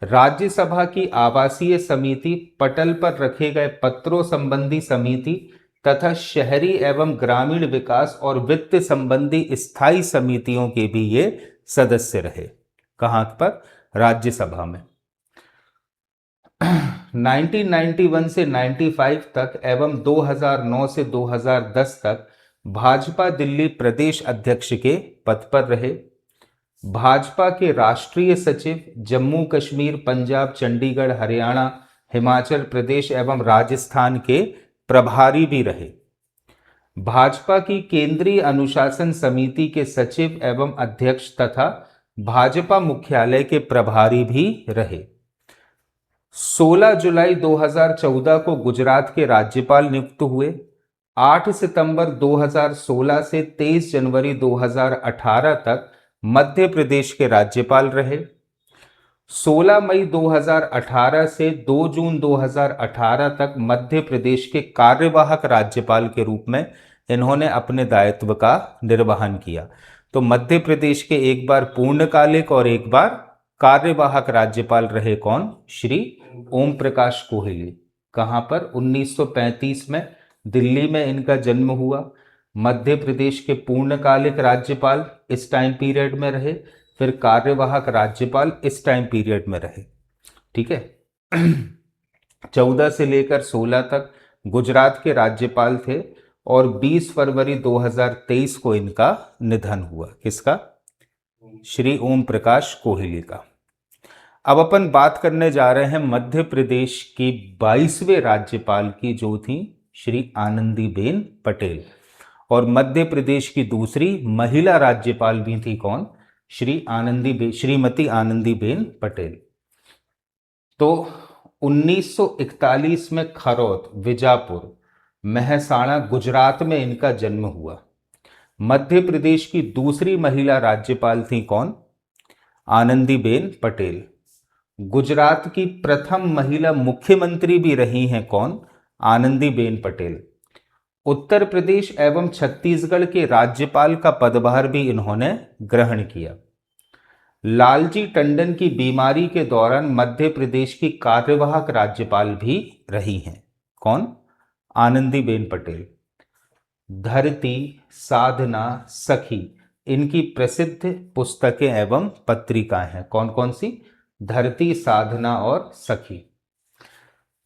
[SPEAKER 1] राज्यसभा की आवासीय समिति, पटल पर रखे गए पत्रों संबंधी समिति तथा शहरी एवं ग्रामीण विकास और वित्त संबंधी स्थायी समितियों के भी ये सदस्य रहे। कहां पर? राज्यसभा में। 1991 से 95 तक एवं 2009 से 2010 तक भाजपा दिल्ली प्रदेश अध्यक्ष के पद पर रहे। भाजपा के राष्ट्रीय सचिव, जम्मू कश्मीर, पंजाब, चंडीगढ़, हरियाणा, हिमाचल प्रदेश एवं राजस्थान के प्रभारी भी रहे। भाजपा की केंद्रीय अनुशासन समिति के सचिव एवं अध्यक्ष तथा भाजपा मुख्यालय के प्रभारी भी रहे। 16 जुलाई 2014 को गुजरात के राज्यपाल नियुक्त हुए। 8 सितंबर 2016 से 23 जनवरी 2018 तक मध्य प्रदेश के राज्यपाल रहे। 16 मई 2018 से 2 जून 2018 तक मध्य प्रदेश के कार्यवाहक राज्यपाल के रूप में इन्होंने अपने दायित्व का निर्वहन किया। तो मध्य प्रदेश के एक बार पूर्णकालिक और एक बार कार्यवाहक राज्यपाल रहे कौन? श्री ओम प्रकाश कोहली। कहां पर? 1935 में दिल्ली में इनका जन्म हुआ। मध्य प्रदेश के पूर्णकालिक राज्यपाल इस टाइम पीरियड में रहे, फिर कार्यवाहक राज्यपाल इस टाइम पीरियड में रहे। ठीक है। 14 से लेकर 16 तक गुजरात के राज्यपाल थे और 20 फरवरी 2023 को इनका निधन हुआ। किसका? श्री ओम प्रकाश कोहली का। अब अपन बात करने जा रहे हैं मध्य प्रदेश की 22वें राज्यपाल की, जो थी श्री आनंदीबेन पटेल। और मध्य प्रदेश की दूसरी महिला राज्यपाल भी थी कौन? श्रीमती आनंदीबेन पटेल। तो 1941 में खरौत, विजापुर, महसाणा, गुजरात में इनका जन्म हुआ। मध्य प्रदेश की दूसरी महिला राज्यपाल थी कौन? आनंदीबेन पटेल। गुजरात की प्रथम महिला मुख्यमंत्री भी रही हैं कौन? आनंदीबेन पटेल। उत्तर प्रदेश एवं छत्तीसगढ़ के राज्यपाल का पदभार भी इन्होंने ग्रहण किया। लालजी टंडन की बीमारी के दौरान मध्य प्रदेश की कार्यवाहक राज्यपाल भी रही हैं कौन? आनंदीबेन पटेल। धरती, साधना, सखी, इनकी प्रसिद्ध पुस्तकें एवं पत्रिकाएं हैं। कौन कौन सी? धरती, साधना और सखी।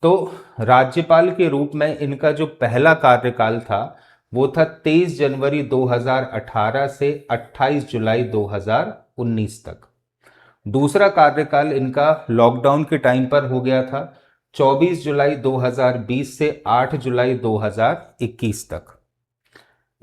[SPEAKER 1] तो राज्यपाल के रूप में इनका जो पहला कार्यकाल था वो था 23 जनवरी 2018 से 28 जुलाई 2019 तक। दूसरा कार्यकाल इनका लॉकडाउन के टाइम पर हो गया था, 24 जुलाई 2020 से 8 जुलाई 2021 तक।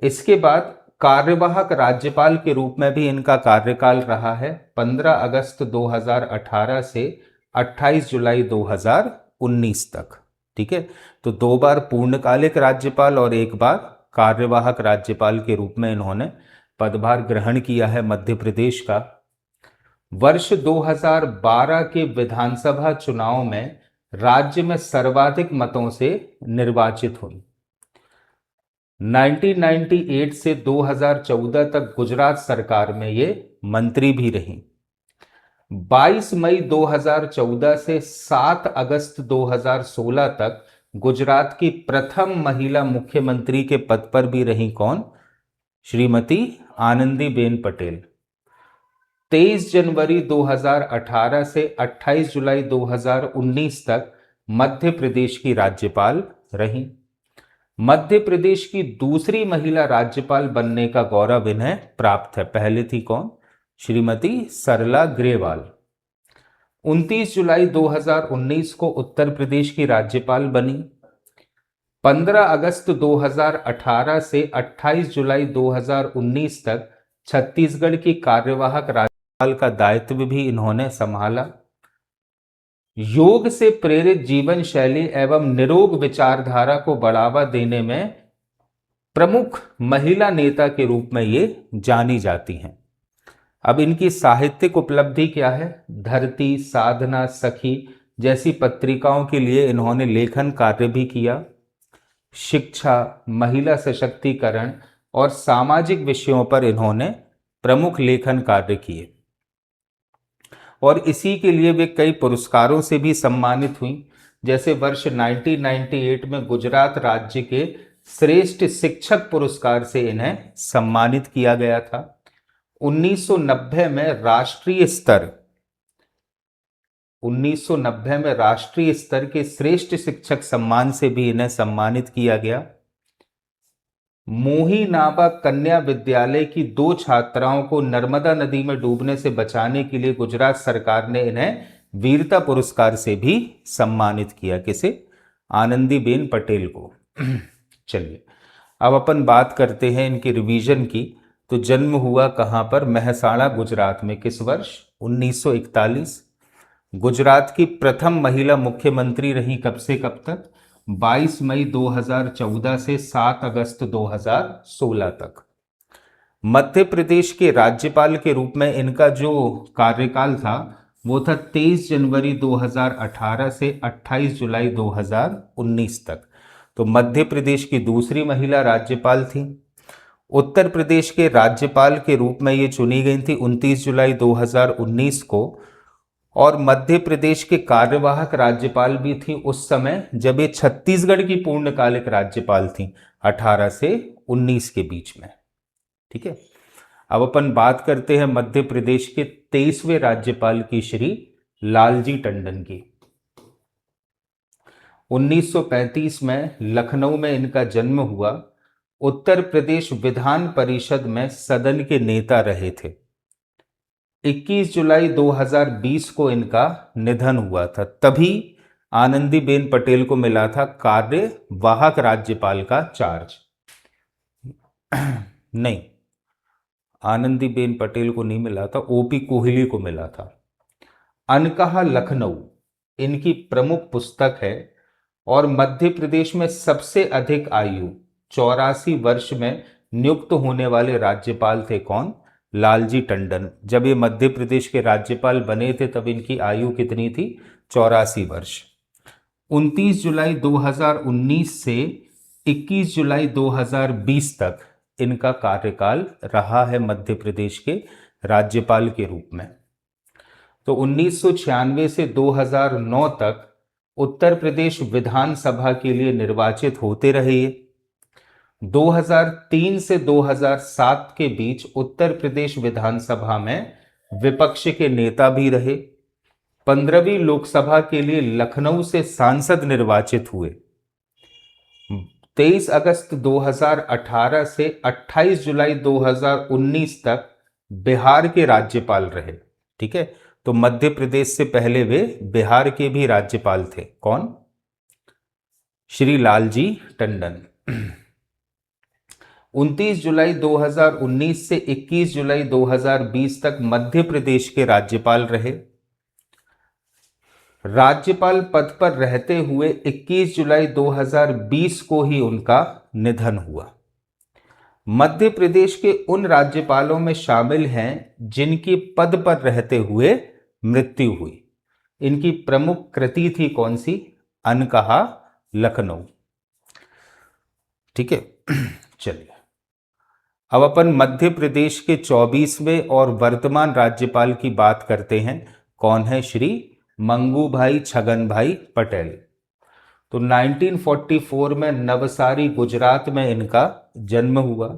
[SPEAKER 1] इसके बाद कार्यवाहक राज्यपाल के रूप में भी इनका कार्यकाल रहा है 15 अगस्त 2018 से 28 जुलाई 2019 तक। ठीक है। तो 2 बार पूर्णकालिक राज्यपाल और 1 बार कार्यवाहक राज्यपाल के रूप में इन्होंने पदभार ग्रहण किया है मध्य प्रदेश का। वर्ष 2012 के विधानसभा चुनाव में राज्य में सर्वाधिक मतों से निर्वाचित हुई। 1998 से 2014 तक गुजरात सरकार में ये मंत्री भी रही। 22 मई 2014 से 7 अगस्त 2016 तक गुजरात की प्रथम महिला मुख्यमंत्री के पद पर भी रही कौन? श्रीमती आनंदीबेन पटेल। 23 जनवरी 2018 से 28 जुलाई 2019 तक मध्य प्रदेश की राज्यपाल रही। मध्य प्रदेश की दूसरी महिला राज्यपाल बनने का गौरव इन्हें प्राप्त है। पहले थी कौन? श्रीमती सरला ग्रेवाल। 29 जुलाई 2019 को उत्तर प्रदेश की राज्यपाल बनी। 15 अगस्त 2018 से 28 जुलाई 2019 तक छत्तीसगढ़ की कार्यवाहक राज्यपाल का दायित्व भी इन्होंने संभाला। योग से प्रेरित जीवन शैली एवं निरोग विचारधारा को बढ़ावा देने में प्रमुख महिला नेता के रूप में ये जानी जाती हैं। अब इनकी साहित्यिक उपलब्धि क्या है? धरती, साधना, सखी जैसी पत्रिकाओं के लिए इन्होंने लेखन कार्य भी किया। शिक्षा, महिला सशक्तिकरण और सामाजिक विषयों पर इन्होंने प्रमुख लेखन कार्य किए और इसी के लिए वे कई पुरस्कारों से भी सम्मानित हुई। जैसे वर्ष 1998 में गुजरात राज्य के श्रेष्ठ शिक्षक पुरस्कार से इन्हें सम्मानित किया गया था। 1990 में राष्ट्रीय स्तर के श्रेष्ठ शिक्षक सम्मान से भी इन्हें सम्मानित किया गया। मोही नाबा कन्या विद्यालय की 2 छात्राओं को नर्मदा नदी में डूबने से बचाने के लिए गुजरात सरकार ने इन्हें वीरता पुरस्कार से भी सम्मानित किया। किसे? आनंदीबेन पटेल को। चलिए अब अपन बात करते हैं इनकी रिवीजन की। तो जन्म हुआ कहां पर? मेहसाणा, गुजरात में। किस वर्ष? 1941। गुजरात की प्रथम महिला मुख्यमंत्री रही कब से कब तक? 22 मई 2014 से 7 अगस्त 2016 तक। मध्य प्रदेश के राज्यपाल के रूप में इनका जो कार्यकाल था वो था 23 जनवरी 2018 से 28 जुलाई 2019 तक। तो मध्य प्रदेश की दूसरी महिला राज्यपाल थी। उत्तर प्रदेश के राज्यपाल के रूप में ये चुनी गई थी 29 जुलाई 2019 को और मध्य प्रदेश के कार्यवाहक राज्यपाल भी थी उस समय जब ये छत्तीसगढ़ की पूर्णकालिक राज्यपाल थी 18 से 19 के बीच में। ठीक है, अब अपन बात करते हैं मध्य प्रदेश के 23वें राज्यपाल की, श्री लालजी टंडन की। 1935 में लखनऊ में इनका जन्म हुआ। उत्तर प्रदेश विधान परिषद में सदन के नेता रहे थे। 21 जुलाई 2020 को इनका निधन हुआ था। तभी आनंदीबेन पटेल को मिला था कार्यवाहक राज्यपाल का चार्ज। नहीं, आनंदीबेन पटेल को नहीं मिला था, ओपी कोहली को मिला था। अनकहा लखनऊ इनकी प्रमुख पुस्तक है और मध्य प्रदेश में सबसे अधिक आयु 84 वर्ष में नियुक्त होने वाले राज्यपाल थे कौन? लालजी टंडन। जब ये मध्य प्रदेश के राज्यपाल बने थे तब इनकी आयु कितनी थी? 84 वर्ष। 29 जुलाई 2019 से 21 जुलाई 2020 तक इनका कार्यकाल रहा है मध्य प्रदेश के राज्यपाल के रूप में। तो 1996 से 2009 तक उत्तर प्रदेश विधानसभा के लिए निर्वाचित होते रहे। 2003 से 2007 के बीच उत्तर प्रदेश विधानसभा में विपक्ष के नेता भी रहे। 15वीं लोकसभा के लिए लखनऊ से सांसद निर्वाचित हुए। 23 अगस्त 2018 से 28 जुलाई 2019 तक बिहार के राज्यपाल रहे। ठीक है, तो मध्य प्रदेश से पहले वे बिहार के भी राज्यपाल थे। कौन? श्री लालजी टंडन। 29 जुलाई 2019 से 21 जुलाई 2020 तक मध्य प्रदेश के राज्यपाल रहे। राज्यपाल पद पर रहते हुए 21 जुलाई 2020 को ही उनका निधन हुआ। मध्य प्रदेश के उन राज्यपालों में शामिल हैं जिनकी पद पर रहते हुए मृत्यु हुई। इनकी प्रमुख कृति थी कौन सी? अनकहा लखनऊ। ठीक है, चलिए अब अपन मध्य प्रदेश के 24वें और वर्तमान राज्यपाल की बात करते हैं। कौन है? श्री मंगूभाई छगनभाई पटेल। तो 1944 में नवसारी, गुजरात में इनका जन्म हुआ।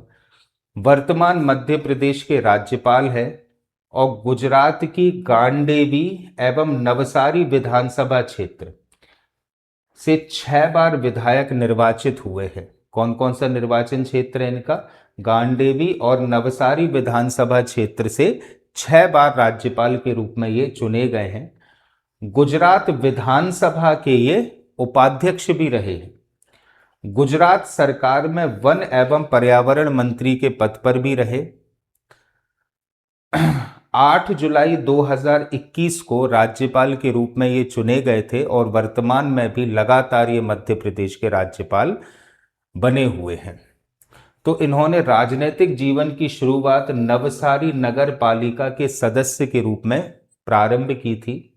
[SPEAKER 1] वर्तमान मध्य प्रदेश के राज्यपाल है और गुजरात की गांडेवी एवं नवसारी विधानसभा क्षेत्र से 6 बार विधायक निर्वाचित हुए हैं। कौन कौन सा निर्वाचन क्षेत्र है इनका? गांडेवी और नवसारी विधानसभा क्षेत्र से 6 बार राज्यपाल के रूप में ये चुने गए हैं। गुजरात विधानसभा के ये उपाध्यक्ष भी रहे हैं। गुजरात सरकार में वन एवं पर्यावरण मंत्री के पद पर भी रहे। 8 जुलाई 2021 को राज्यपाल के रूप में ये चुने गए थे और वर्तमान में भी लगातार ये मध्य प्रदेश के राज्यपाल बने हुए हैं। तो इन्होंने राजनीतिक जीवन की शुरुआत नवसारी नगर पालिका के सदस्य के रूप में प्रारंभ की थी।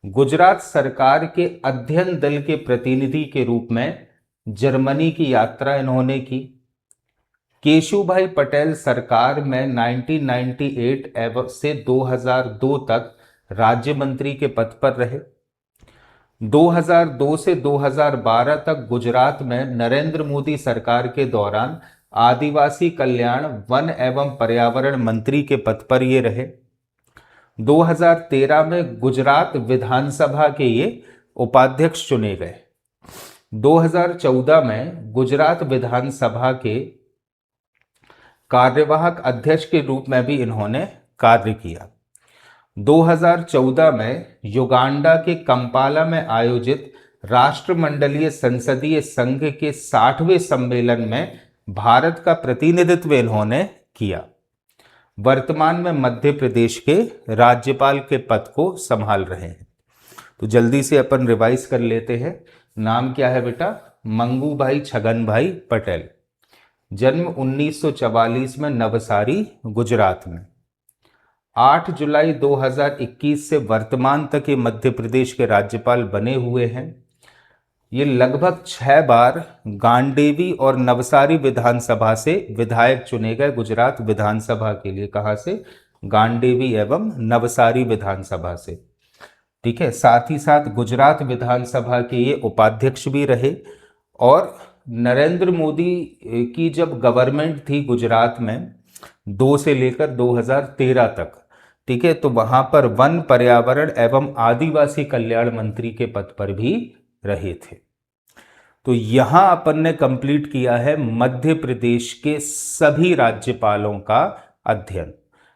[SPEAKER 1] गुजरात सरकार के अध्ययन दल के प्रतिनिधि के रूप में जर्मनी की यात्रा इन्होंने की। केशुभाई पटेल सरकार में 1998 से 2002 तक राज्य मंत्री के पद पर रहे। 2002 से 2012 तक गुजरात में नरेंद्र मोदी सरकार के दौरान आदिवासी कल्याण, वन एवं पर्यावरण मंत्री के पद पर ये रहे। 2013 में गुजरात विधानसभा के ये उपाध्यक्ष चुने गए। 2014 में गुजरात विधानसभा के कार्यवाहक अध्यक्ष के रूप में भी इन्होंने कार्य किया। 2014 में युगांडा के कंपाला में आयोजित राष्ट्रमंडलीय संसदीय संघ के 60वें सम्मेलन में भारत का प्रतिनिधित्व इन्होंने किया। वर्तमान में मध्य प्रदेश के राज्यपाल के पद को संभाल रहे हैं। तो जल्दी से अपन रिवाइज कर लेते हैं। नाम क्या है बेटा? मंगूभाई छगन भाई पटेल। जन्म 1944 में नवसारी, गुजरात में। 8 जुलाई 2021 से वर्तमान तक ये मध्य प्रदेश के राज्यपाल बने हुए हैं। ये लगभग 6 बार गांडेवी और नवसारी विधानसभा से विधायक चुने गए गुजरात विधानसभा के लिए। कहाँ से? गांडेवी एवं नवसारी विधानसभा से। ठीक है। साथ ही साथ गुजरात विधानसभा के ये उपाध्यक्ष भी रहे। और नरेंद्र मोदी की जब गवर्नमेंट थी गुजरात में 2 से लेकर 2013 तक, ठीक है, तो वहां पर वन, पर्यावरण एवं आदिवासी कल्याण मंत्री के पद पर भी रहे थे। तो यहां अपन ने कंप्लीट किया है मध्य प्रदेश के सभी राज्यपालों का अध्ययन।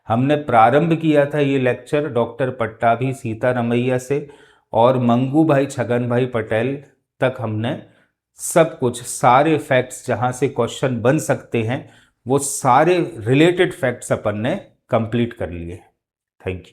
[SPEAKER 1] हमने प्रारंभ किया था ये लेक्चर डॉक्टर पट्टाभी सीतारमैया से और मंगूभाई छगन भाई पटेल तक हमने सब कुछ, सारे फैक्ट्स जहां से क्वेश्चन बन सकते हैं वो सारे रिलेटेड फैक्ट्स अपन ने कंप्लीट कर लिए। Thank you.